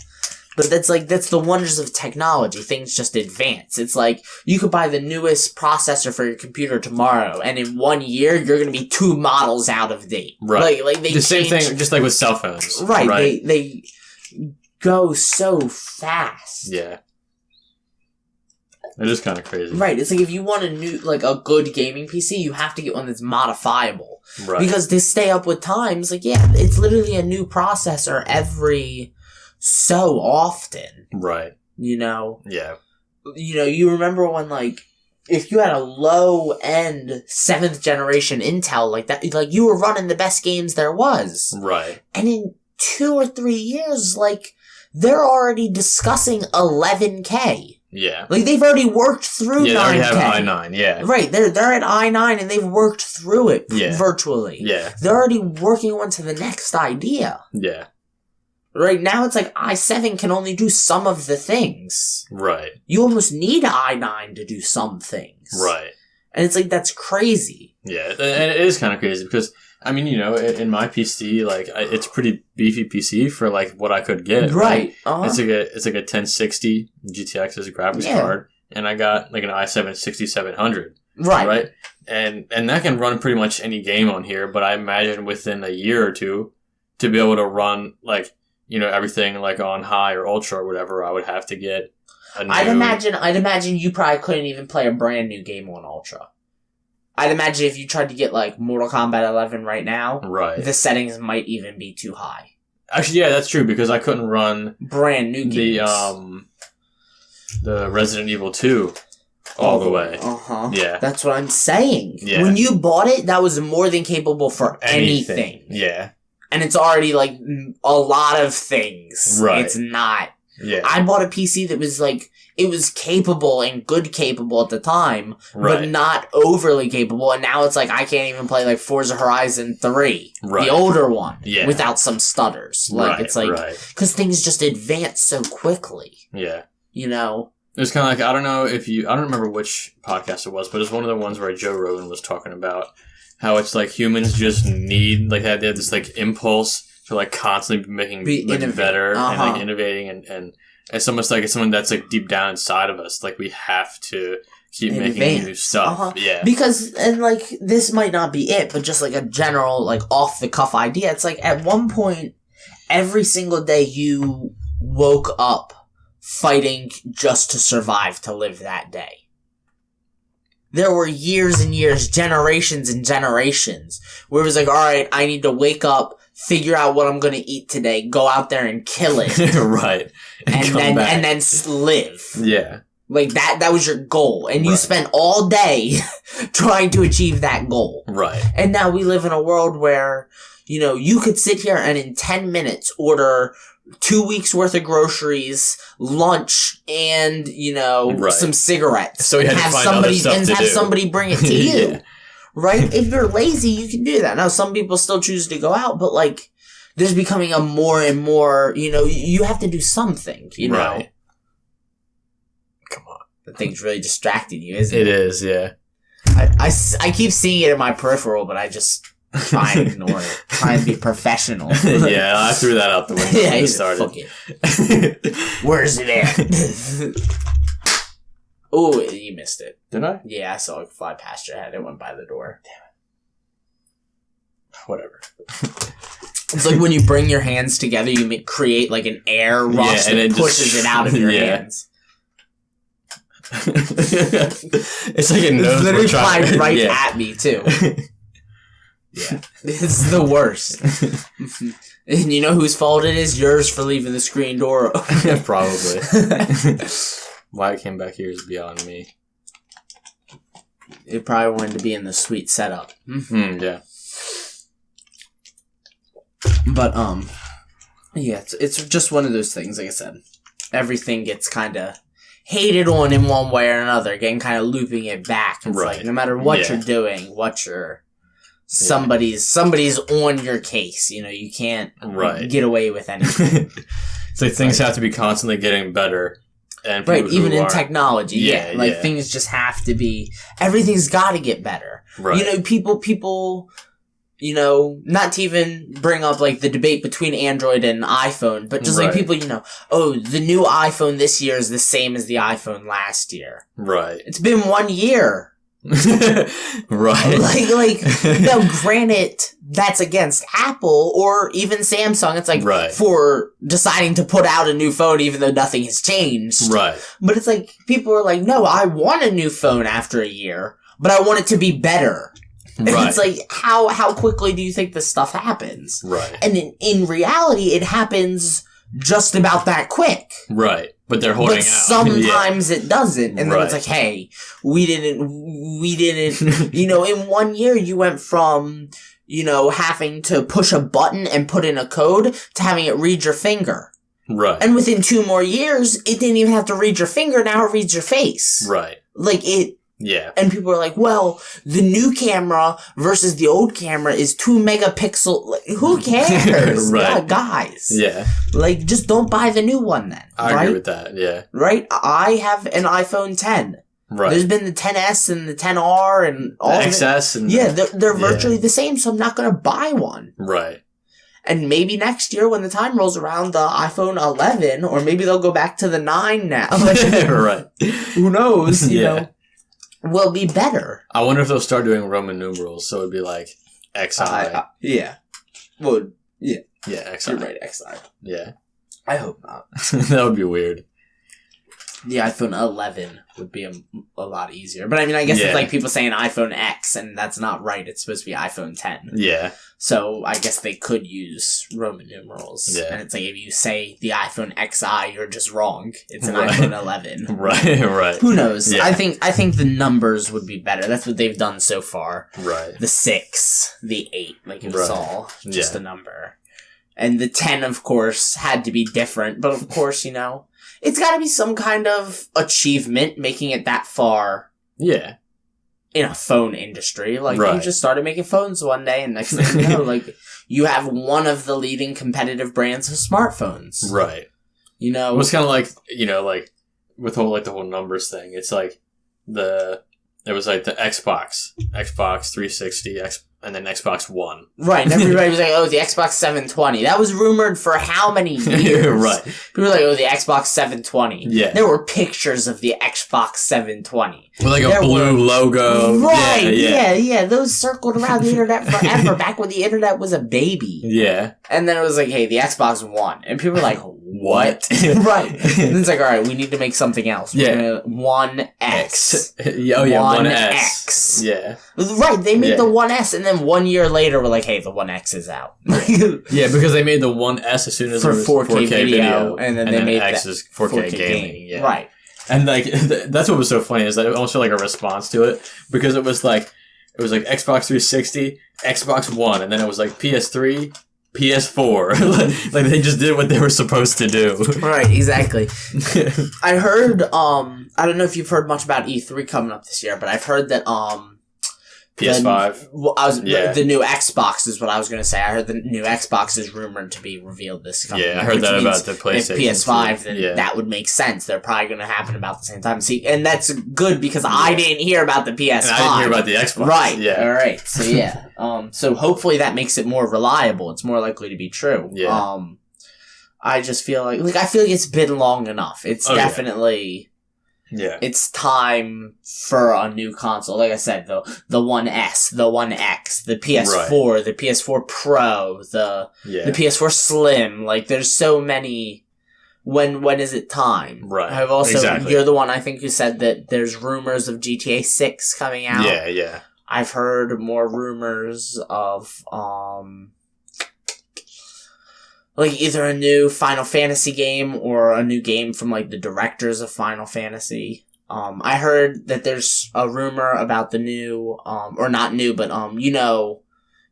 But that's the wonders of technology. Things just advance. It's like, you could buy the newest processor for your computer tomorrow, and in 1 year, you're gonna be 2 models out of date. Right. Like they same thing, just like with cell phones. Right. They go so fast. Yeah. It is kind of crazy. Right. It's like, if you want a good gaming PC, you have to get one that's modifiable. Right. Because to stay up with times, it's literally a new processor every so often. Right. Yeah. You remember when, if you had a low-end 7th generation Intel like that, you were running the best games there was. Right. And in 2 or 3 years, they're already discussing 11K. Yeah. They've already worked through 9K. Yeah, they already have i9, yeah. Right, they're at i9 and they've worked through it virtually. Yeah. They're already working on to the next idea. Yeah. Right now, it's like i7 can only do some of the things. Right. You almost need i9 to do some things. Right. And it's that's crazy. Yeah, and it is kind of crazy because, in my PC, it's a pretty beefy PC for, what I could get. Right. Uh-huh. It's like a 1060 GTX as a graphics card, and I got, an i7 6700. Right. Right? And that can run pretty much any game on here, but I imagine within a year or two, to be able to run, everything, on high or ultra or whatever, I would have to get a new... I'd imagine you probably couldn't even play a brand new game on ultra. I'd imagine if you tried to get, Mortal Kombat 11 right now, right, the settings might even be too high. Actually, yeah, that's true, because I couldn't run... brand new games. The Resident Evil 2 all the way. Uh-huh. Yeah. That's what I'm saying. Yeah. When you bought it, that was more than capable for anything. Yeah. And it's already, a lot of things. Right. It's not... Yeah. I bought a PC that was like, it was capable and good capable at the time, but not overly capable. And now it's like, I can't even play like Forza Horizon 3, the older one, without some stutters. Like, it's like, because things just advance so quickly. Yeah. You know? It was kind of like, I don't remember which podcast it was, but it was one of the ones where Joe Rogan was talking about how it's like humans just need, like, they have this like impulse to like constantly be better and like innovating and it's almost like it's something that's like deep down inside of us. Like we have to keep making new stuff. Yeah. Because, and like, this might not be it, but just like a general, like, off the cuff idea. It's like at one point, every single day you woke up fighting just to survive, to live that day. There were years and years, generations and generations, where it was like, alright, I need to wake up, figure out what I'm gonna eat today, go out there and kill it. Right. And then live. Yeah. Like, that was your goal. And you spent all day trying to achieve that goal. Right. And now we live in a world where, you know, you could sit here and in 10 minutes order 2 weeks worth of groceries, lunch, and, you know, some cigarettes. So you had to find other stuff to do. Have somebody bring it to you. Right? If you're lazy, you can do that. Now, some people still choose to go out, but, like, there's becoming a more and more, you know, you have to do something, you know? Right. Come on. The thing's really distracting you, isn't it? It is, yeah. I keep seeing it in my peripheral, but I just try and ignore it. Try and be professional. Yeah, I threw that out the window when it started. Fuck it. Where's it at? Oh, you missed it. Did I? Yeah, I saw it fly past your head. It went by the door. Damn it. Whatever. It's like when you bring your hands together, you create like an air rush and it pushes it out of your hands. It's like it knows literally we're trying. Flying right at me, too. Yeah. It's the worst. And you know whose fault it is? Yours for leaving the screen door open. Probably. Why it came back here is beyond me. It probably wanted to be in the sweet setup. Yeah. But, yeah, it's just one of those things, like I said. Everything gets kind of hated on in one way or another, again, kind of looping it back. It's like, no matter what you're doing, somebody's on your case, you know, you can't get away with anything. It's like things have to be constantly getting better. And even in technology, things just have to be, everything's got to get better. Right. You know, people, you know, not to even bring up, like, the debate between Android and iPhone, but just, like, people, you know, oh, the new iPhone this year is the same as the iPhone last year. Right. It's been 1 year. Right. Like, now, granted, that's against Apple or even Samsung. It's like, for deciding to put out a new phone even though nothing has changed. Right. But it's like, people are like, no, I want a new phone after a year, but I want it to be better. And it's like, how quickly do you think this stuff happens? Right. And in reality, it happens just about that quick. Right. But they're holding out. Sometimes it doesn't. And then it's like, hey, we didn't, you know, in 1 year you went from, you know, having to push a button and put in a code to having it read your finger. Right. And within 2 more years, it didn't even have to read your finger, now it reads your face. Right. Like, yeah. And people are like, well, the new camera versus the old camera is 2 megapixel. Like, who cares? Yeah, guys. Yeah. Like, just don't buy the new one then. I agree with that, yeah. Right? I have an iPhone 10. Right. There's been the 10S and the 10R and all the XS and they're virtually the same, so I'm not going to buy one. Right. And maybe next year when the time rolls around, the iPhone 11, or maybe they'll go back to the 9 now. Right. Who knows, you know. Will be better. I wonder if they'll start doing Roman numerals, so it'd be like XI. Yeah. Well, yeah. Yeah, XI. You're right, XI. Yeah. I hope not. That would be weird. The iPhone 11 would be a lot easier. But I mean, I guess it's like people saying iPhone X, and that's not right. It's supposed to be iPhone 10. Yeah. So I guess they could use Roman numerals. Yeah. And it's like if you say the iPhone XI, you're just wrong. It's an iPhone 11. Right. Who knows? Yeah. I think the numbers would be better. That's what they've done so far. Right. The 6, the 8, like it was all just a number. And the 10, of course, had to be different. But of course, you know, it's got to be some kind of achievement making it that far. Yeah. In a phone industry. Like, you just started making phones one day, and next thing you know, like, you have one of the leading competitive brands of smartphones. Right. You know? It was kind of like, you know, like, with the whole numbers thing. It's like it was like the Xbox 360, and then Xbox One. Right, and everybody was like, oh, the Xbox 720. That was rumored for how many years? Right. People were like, oh, the Xbox 720. Yeah. There were pictures of the Xbox 720. With like a blue logo. Right, yeah. Those circled around the internet forever, back when the internet was a baby. Yeah. And then it was like, hey, the Xbox One. And people were like, what? Right. And it's like, all right, we need to make something else. One X. Oh, yeah, One X. Yeah. Right, they made the One S, and then 1 year later, we're like, hey, the One X is out. Yeah, because they made the One S as soon as for it was 4K video, and then they made X is 4K gaming. Yeah. Right. And like that's what was so funny is that it almost felt like a response to it because it was like Xbox 360, Xbox One, and then it was like PS3, PS4. like they just did what they were supposed to do. Right, exactly. I heard I don't know if you've heard much about E3 coming up this year, but I've heard that PS5. The new Xbox is what I was going to say. I heard the new Xbox is rumored to be revealed this coming year. Yeah, I heard that about the PlayStation. If PS5, then that would make sense. They're probably going to happen about the same time. See, and that's good because I didn't hear about the PS5. And I didn't hear about the Xbox. Right. Yeah. All right. So yeah. So hopefully that makes it more reliable. It's more likely to be true. Yeah. I just feel like it's been long enough. It's definitely. Yeah. It's time for a new console. Like I said, the One S, the One X, the PS4, the PS4 Pro, the PS4 Slim. Like, there's so many. When is it time? Right. I've also, you're the one I think who said that there's rumors of GTA 6 coming out. Yeah. I've heard more rumors of, like, either a new Final Fantasy game or a new game from, like, the directors of Final Fantasy. I heard that there's a rumor about the new, or not new, but, you know,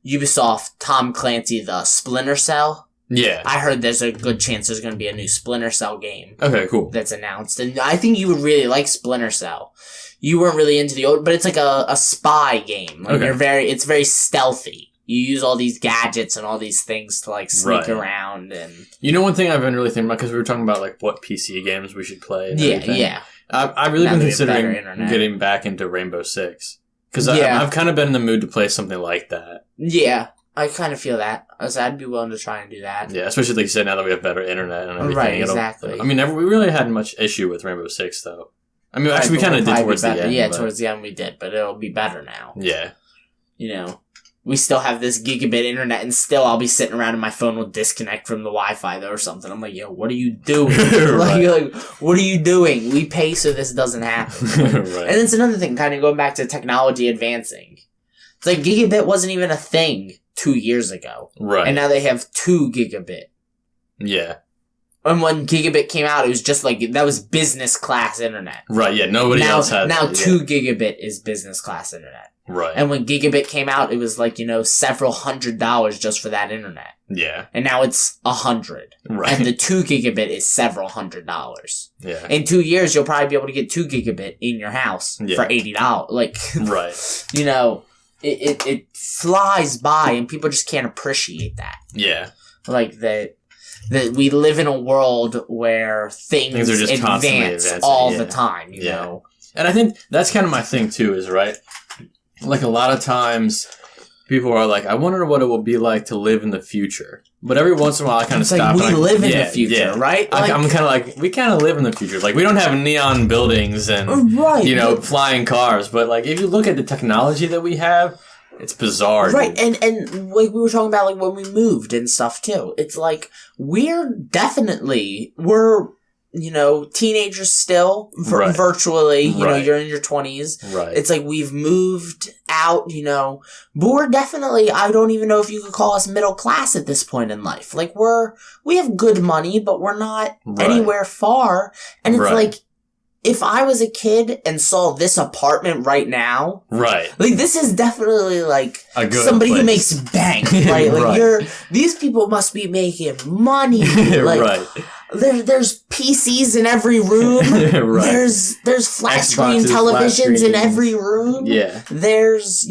Ubisoft, Tom Clancy, the Splinter Cell. Yeah. I heard there's a good chance there's going to be a new Splinter Cell game. Okay, cool. That's announced. And I think you would really like Splinter Cell. You weren't really into the old, but it's like a spy game. Like it's very stealthy. You use all these gadgets and all these things to, like, sneak around and... You know one thing I've been really thinking about, because we were talking about, like, what PC games we should play and everything. Yeah. I've really been considering getting back into Rainbow Six. Because I've kind of been in the mood to play something like that. Yeah, I kind of feel that. I'd be willing to try and do that. Yeah, especially, like you said, now that we have better internet and everything. Right, exactly. I mean, we really hadn't much issue with Rainbow Six, though. I mean, actually, we kind of did towards the end. Yeah, towards the end we did, but it'll be better now. Yeah. You know... We still have this gigabit internet, and still I'll be sitting around and my phone will disconnect from the Wi-Fi, though, or something. I'm like, yo, what are you doing? like, what are you doing? We pay so this doesn't happen. And it's another thing, kind of going back to technology advancing. It's like gigabit wasn't even a thing 2 years ago. Right. And now they have 2 gigabit. Yeah. And when gigabit came out, it was just like, that was business class internet. Right, yeah, nobody else had Now 2 gigabit is business class internet. Right. And when gigabit came out, it was like, you know, several $100s just for that internet. Yeah. And now it's $100. Right. And the 2 gigabit is several $100s. Yeah. In 2 years, you'll probably be able to get 2 gigabit in your house for $80. Like, right. You know, it flies by and people just can't appreciate that. Yeah. Like that we live in a world where things are just advance all the time, you know? And I think that's kind of my thing too, is right. Like, a lot of times, people are like, I wonder what it will be like to live in the future. But every once in a while, I kind of stop. Like, we live in the future, right? Like, I'm kind of like, we kind of live in the future. Like, we don't have neon buildings and, you know, flying cars. But, like, if you look at the technology that we have, it's bizarre. Right, and like, we were talking about, like, when we moved and stuff, too. It's like, we're, you know, teenagers still, virtually, you know, you're in your 20s. Right. It's like we've moved out, you know, but we're definitely, I don't even know if you could call us middle class at this point in life. Like, we have good money, but we're not anywhere far. And it's like, if I was a kid and saw this apartment right now, right? Like, this is definitely like somebody place. who makes bank, right? Like, right. these people must be making money, like, right? There's PCs in every room. right. There's flat screen televisions in every room. Yeah. There's,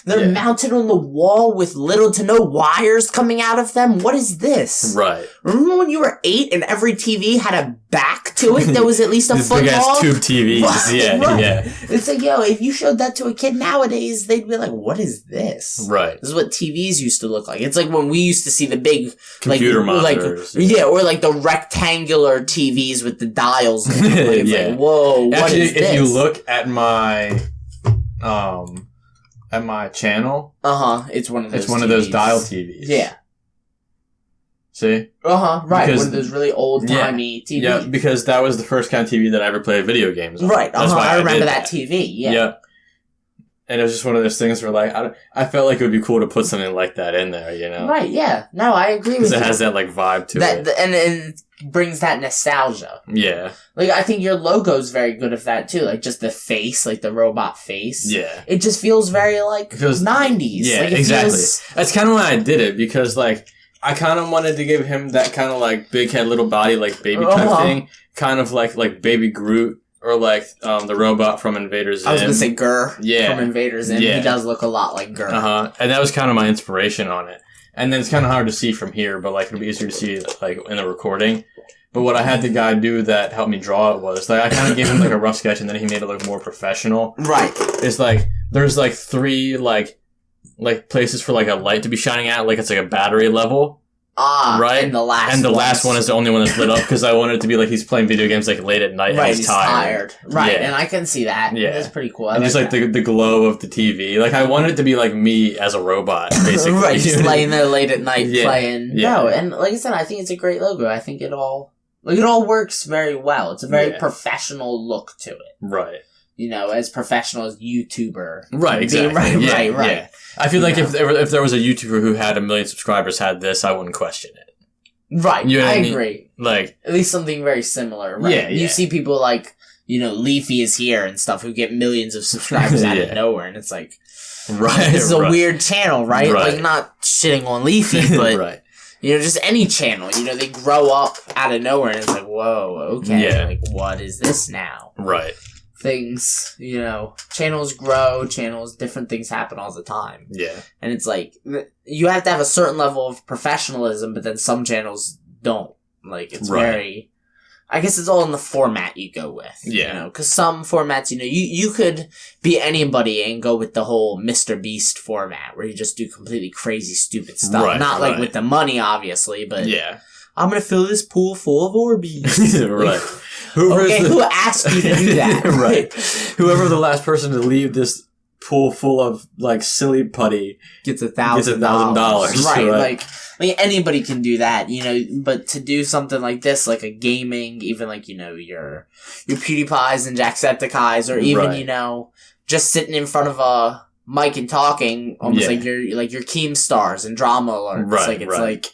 they're mounted on the wall with little to no wires coming out of them. What is this? Right. Remember when you were 8 and every TV had a back to it that was at least a foot big long? ass tube TVs. Right, yeah, right. yeah. It's like, if you showed that to a kid nowadays, they'd be like, what is this? Right. This is what TVs used to look like. It's like when we used to see the big computer monitors. Or like the rectangular TVs with the dials. It's like, whoa, what Actually, is this? if you look at my channel, it's one of those. It's one of those dial TVs. Yeah. See? Right. Because, one of those really old timey TVs. Yeah, because that was the first kind of TV that I ever played video games on. Right. That's why I remember that TV. Yeah. Yep. And it was just one of those things where, like, I felt like it would be cool to put something like that in there, Right, yeah. No, I agree with you. Because it has that, like, vibe to it. And it brings that nostalgia. Yeah. Like, I think your logo's very good at that, too. Like, just the face, like the robot face. Yeah. It just feels very, like, 90s. Yeah, like, exactly. That's kind of why I did it, because, like, I kind of wanted to give him that kind of, like, big head, little body, like, baby type thing. Kind of like Baby Groot. Or like the robot from Invader Zim. I was gonna say Gurr from Invader Zim. Yeah. He does look a lot like Gurr. And that was kind of my inspiration on it. And then it's kind of hard to see from here, but like it'll be easier to see like in the recording. But what I had the guy do that helped me draw it was like I kind of gave him like a rough sketch, and then he made it look more professional. Right. It's like there's like 3 like places for like a light to be shining at, like it's like a battery level. Right? And the last one is the only one that's lit up because I wanted it to be like he's playing video games like late at night and he's tired. Right, and I can see that. Yeah. That's pretty cool. And just like the glow of the TV. Like I wanted it to be like me as a robot, basically. Right, just laying there late at night playing. Yeah. No, and like I said, I think it's a great logo. I think it all works very well. It's a very professional look to it. Right. As professional as YouTuber. Right, exactly. Right. Yeah. I feel like if there was a YouTuber who had 1 million subscribers had this, I wouldn't question it. Right, I agree. Like at least something very similar, right? Yeah. You see people like, Leafy is here and stuff who get millions of subscribers out of nowhere, and it's like, this is a weird channel, right? Like, not shitting on Leafy, but, right. Just any channel, they grow up out of nowhere, and it's like, whoa, okay, like, what is this now? Right. Things, channels grow, different things happen all the time. Yeah. And it's like, you have to have a certain level of professionalism, but then some channels don't. Like, it's very, I guess it's all in the format you go with. Yeah. Because some formats, you could be anybody and go with the whole Mr. Beast format, where you just do completely crazy, stupid stuff. Right, Not like with the money, obviously, but I'm gonna fill this pool full of Orbeez. Right. Who asked you to do that? Right. Whoever the last person to leave this pool full of like silly putty gets $1,000. Right. Like anybody can do that, but to do something like this, like a gaming, even like, your PewDiePies and Jacksepticeye's, or even, just sitting in front of a mic and talking, almost like your Keemstars and Drama Alerts. Like,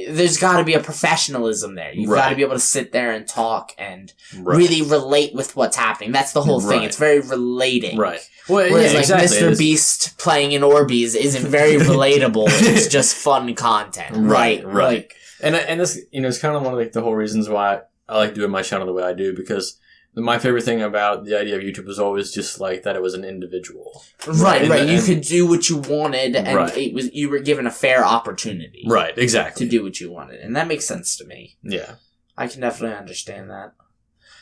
there's got to be a professionalism there. You've got to be able to sit there and talk and really relate with what's happening. That's the whole thing. It's very relating. Right. Well, whereas Mr. Beast playing in Orbeez isn't very relatable. It's just fun content. Right. Like, and this, it's kind of one of like the whole reasons why I like doing my channel the way I do, because my favorite thing about the idea of YouTube was always just like that it was an individual. Right. You could do what you wanted, and you were given a fair opportunity. Right, exactly. To do what you wanted. And that makes sense to me. Yeah. I can definitely understand that.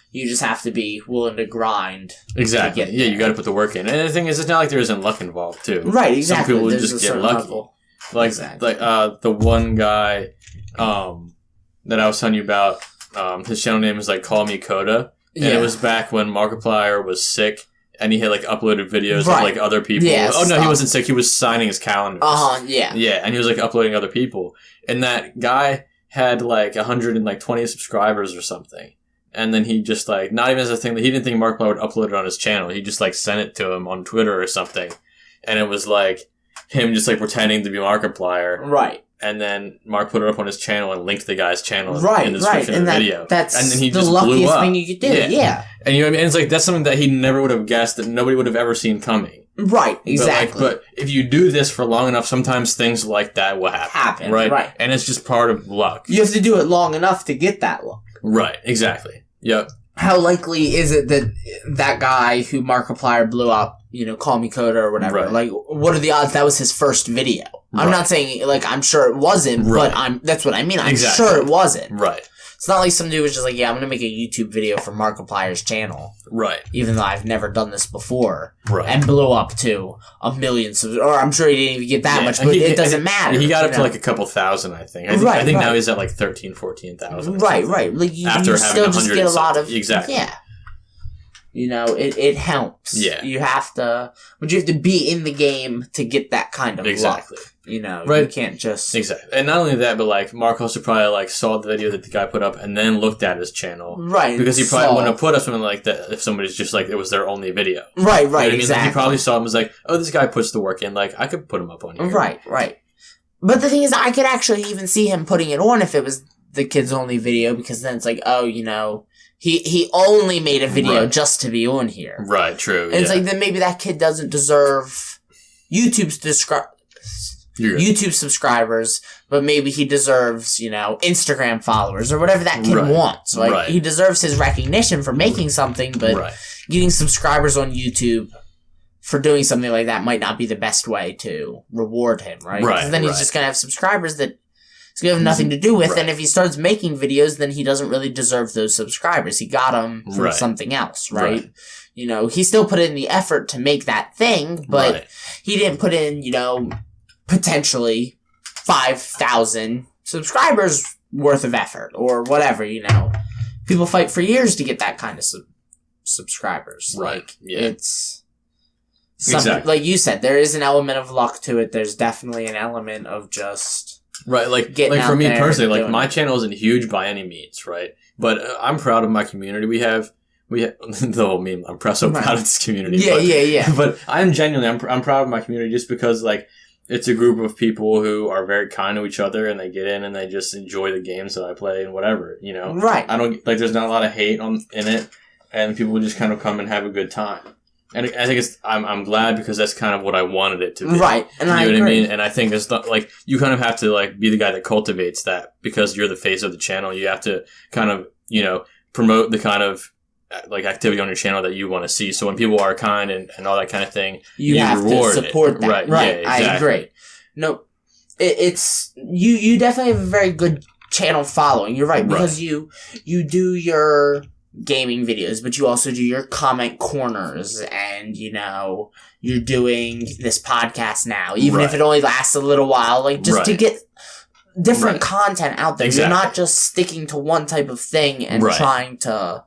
You just have to be willing to grind. Exactly. Yeah, you got to put the work in. And the thing is, it's not like there isn't luck involved, too. Right, exactly. Some people just get lucky. Level. Like the one guy that I was telling you about, his channel name is like Call Me Coda. And it was back when Markiplier was sick, and he had like uploaded videos of like other people. Yeah, no, he wasn't sick. He was signing his calendars. Yeah. Yeah, and he was like uploading other people. And that guy had like 120 subscribers or something. And then he just like, not even as a thing, that he didn't think Markiplier would upload it on his channel. He just like sent it to him on Twitter or something. And it was like him just like pretending to be Markiplier. Right. and then Mark put it up on his channel and linked the guy's channel in the description of the video. That's and then he the just luckiest blew up. thing you could do. Yeah. And you know what I mean? And it's like, that's something that he never would have guessed, that nobody would have ever seen coming. Right, exactly. But if you do this for long enough, sometimes things like that will happen. Right. And it's just part of luck. You have to do it long enough to get that luck. Right, exactly. Yep. How likely is it that that guy who Markiplier blew up, you know, Call Me Coda or whatever, like, what are the odds that was his first video? I'm not saying, like, I'm sure it wasn't, but that's what I mean. I'm sure it wasn't. Right. It's not like some dude was just like, yeah, I'm gonna make a YouTube video for Markiplier's channel. Right. Even though I've never done this before. Right. And blew up to 1 million subs, or I'm sure he didn't even get that much, but it doesn't matter. He got up to like a couple thousand, I think. I think now he's at like 13, 14,000. Right. Like, you still just get a lot of... Exactly. Yeah. You know, it helps. Yeah. You have to be in the game to get that kind of luck. You know, you can't just... Exactly. And not only that, but like, Mark also probably like saw the video that the guy put up and then looked at his channel. Right. Because he probably wouldn't have put up something like that if somebody's just like, it was their only video. Right, You know what I mean? exactly. Like, he probably saw him and was like, oh, this guy puts the work in, like, I could put him up on here. Right. But the thing is, I could actually even see him putting it on if it was the kid's only video, because then it's like, oh, you know... He only made a video just to be on here. Right, true. And it's like, then maybe that kid doesn't deserve YouTube subscribers, but maybe he deserves, you know, Instagram followers or whatever that kid wants. Like, he deserves his recognition for making something, but getting subscribers on YouTube for doing something like that might not be the best way to reward him, right? Because then he's just going to have subscribers that it's going to have nothing to do with, and if he starts making videos, then he doesn't really deserve those subscribers. He got them from something else, right? You know, he still put in the effort to make that thing, but he didn't put in, you know, potentially 5,000 subscribers worth of effort, or whatever, you know. People fight for years to get that kind of subscribers. Like, it's... Like you said, there is an element of luck to it. There's definitely an element of just... Right, like for me personally, like, my channel isn't huge by any means, right? But I'm proud of my community. We have the whole meme. I'm so proud of this community. Yeah. But I'm genuinely, I'm proud of my community just because, like, it's a group of people who are very kind to each other, and they get in and they just enjoy the games that I play and whatever, you know. Right. I don't like. There's not a lot of hate in it, and people just kind of come and have a good time. And I think I'm glad, because that's kind of what I wanted it to be. Right. And you know what I mean? And I think it's not, like, you kind of have to, like, be the guy that cultivates that, because you're the face of the channel. You have to kind of, you know, promote the kind of, like, activity on your channel that you want to see. So when people are kind and all that kind of thing, you have reward to support it. that. Right. Yeah, exactly. I agree. No, it's, you definitely have a very good channel following. You're right. Because you do your gaming videos, but you also do your comment corners, and, you know, you're doing this podcast now, even if it only lasts a little while, like, just to get different content out there. You're not just sticking to one type of thing and trying to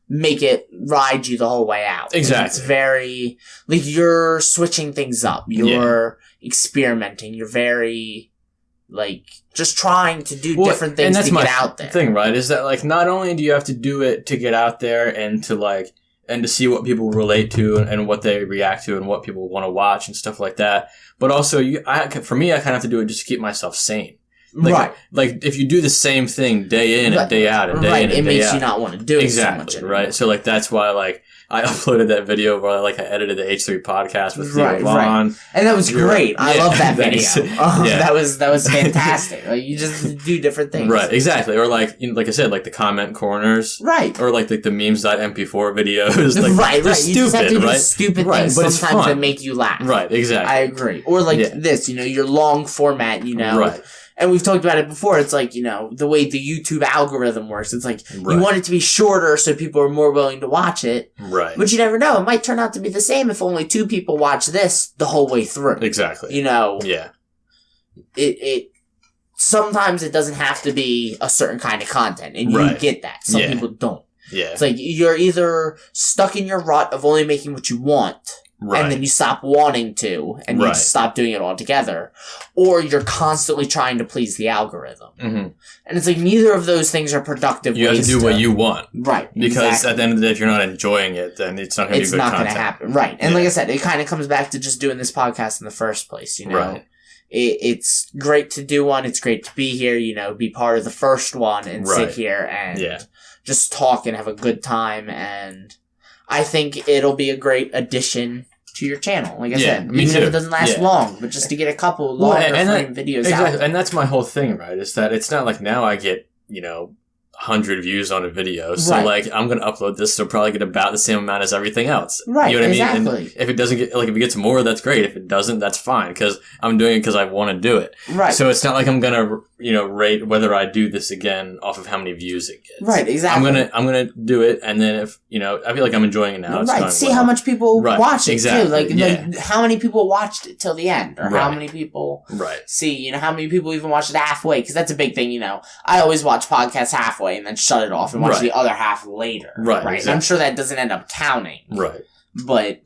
make it ride you the whole way out. Exactly. It's very, like, you're switching things up. You're experimenting. You're very, like, just trying to do different things to get out there. Thing, right, is that, like, not only do you have to do it to get out there and to, like, and to see what people relate to and what they react to and what people want to watch and stuff like that, but also, for me, I kind of have to do it just to keep myself sane. Like, like, if you do the same thing day in and day out and day in and day out, it makes you not want to do it so much anymore. Right? So, like, that's why, like, I uploaded that video where, like, I edited the H3 podcast with Theo Vaughn. And that was great. I love that video. That was fantastic. Like, you just do different things. Right, exactly. Or, like, you know, like I said, like the comment corners. Right. Or, like the memes.mp4 videos. Like, right. They're you stupid, just have to do right? stupid things sometimes that make you laugh. Right, exactly. I agree. Or, like, this, you know, your long format, you know. Right. And we've talked about it before. It's like, you know, the way the YouTube algorithm works. It's like, you want it to be shorter so people are more willing to watch it. Right. But you never know. It might turn out to be the same if only 2 people watch this the whole way through. Exactly. You know? Yeah. Sometimes it doesn't have to be a certain kind of content. And you get that. Some people don't. Yeah. It's like, you're either stuck in your rut of only making what you want. Right. And then you stop wanting to, and you just stop doing it altogether. Or you're constantly trying to please the algorithm. Mm-hmm. And it's like, neither of those things are productive ways. You have to do what you want. Right. Because at the end of the day, if you're not enjoying it, then it's not going to be good content. It's not going to happen. Right. And like I said, it kind of comes back to just doing this podcast in the first place, you know? Right. it's great to do one. It's great to be here, you know, be part of the first one and sit here and just talk and have a good time. And I think it'll be a great addition to your channel. Like I said, even if it doesn't last long, but just to get a couple longer frame videos out. And that's my whole thing, right? Is that it's not like now I get, you know, 100 views on a video. So, like, I'm going to upload this, so probably get about the same amount as everything else. Right, you know what exactly. I mean? And if it doesn't get, like, if it gets more, that's great. If it doesn't, that's fine, because I'm doing it because I want to do it. Right. So it's not like I'm going to, you know, rate whether I do this again off of how many views it gets. Right, exactly. I'm gonna do it, and then if, you know, I feel like I'm enjoying it now. Right, see how much people watch it, too. Like, how many people watched it till the end, or how many people see, you know, how many people even watched it halfway, because that's a big thing, you know. I always watch podcasts halfway and then shut it off and watch the other half later. Right. Exactly. I'm sure that doesn't end up counting. Right. But,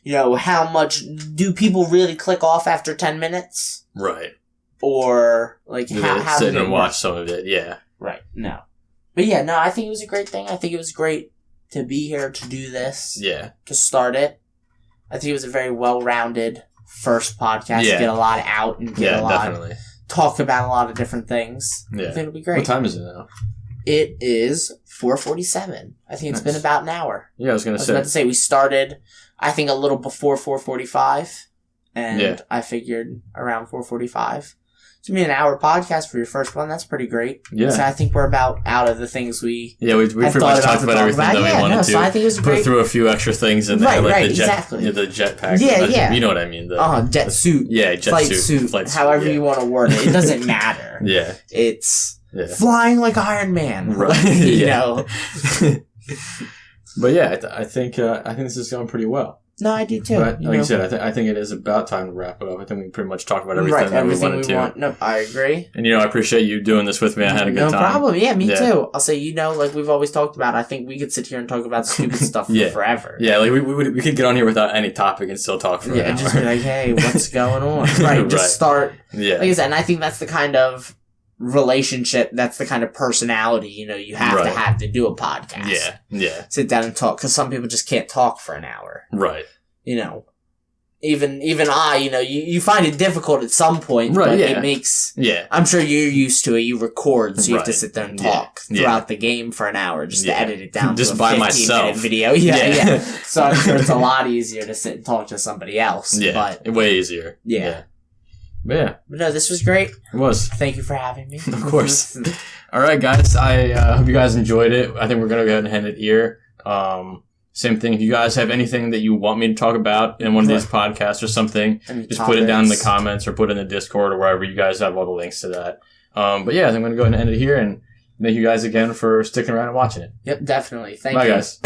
you know, how much do people really click off after 10 minutes? Right. Or, like, how sit and watch some of it, Right. No. But yeah, no, I think it was a great thing. I think it was great to be here to do this. Yeah. To start it. I think it was a very well-rounded first podcast to get a lot out and get a lot talk about a lot of different things. Yeah. I think it'll be great. What time is it now? It is 4:47. I think it's been about an hour. Yeah, I was about to say we started, I think, a little before 4:45, and I figured around 4:45. So, I mean, an hour podcast for your first one, that's pretty great. Yeah. So I think we're about out of the things we we pretty much talked about everything that we wanted to. So I think it was put through a few extra things in there, like the jetpack. Yeah. You know what I mean? Jet suit. Yeah, jet flight suit. However you want to word it. It doesn't matter. It's flying like Iron Man. Right. You know? But yeah, I think this is going pretty well. No, I do too. But like you said, I think it is about time to wrap it up. I think we pretty much talked about everything that we wanted to. No, I agree. And, you know, I appreciate you doing this with me. I had a good time. No problem. Yeah, me too. I'll say, you know, like we've always talked about, I think we could sit here and talk about stupid stuff for forever. Yeah, like we could get on here without any topic and still talk for an hour. Yeah, just be like, hey, what's going on? Right, just start. Yeah. Like I said, and I think that's the kind of relationship, that's the kind of personality, you know, you have to do a podcast. Yeah, yeah. Sit down and talk, because some people just can't talk for an hour. Right. You know, even I, you know, you find it difficult at some point, but it makes, I'm sure you're used to it. You record, so you have to sit there and talk throughout the game for an hour just to edit it down just to a by 15-minute video. Yeah. So I'm sure it's a lot easier to sit and talk to somebody else. Yeah, but way easier. Yeah. But no, this was great. It was. Thank you for having me. Of course. All right, guys. I hope you guys enjoyed it. I think we're going to go ahead and end it here. Same thing. If you guys have anything that you want me to talk about in one of these podcasts or something, just put it down in the comments or put it in the Discord or wherever. You guys have all the links to that. But yeah, I think I'm going to go ahead and end it here, and thank you guys again for sticking around and watching it. Yep, definitely. Thank you. Bye, guys.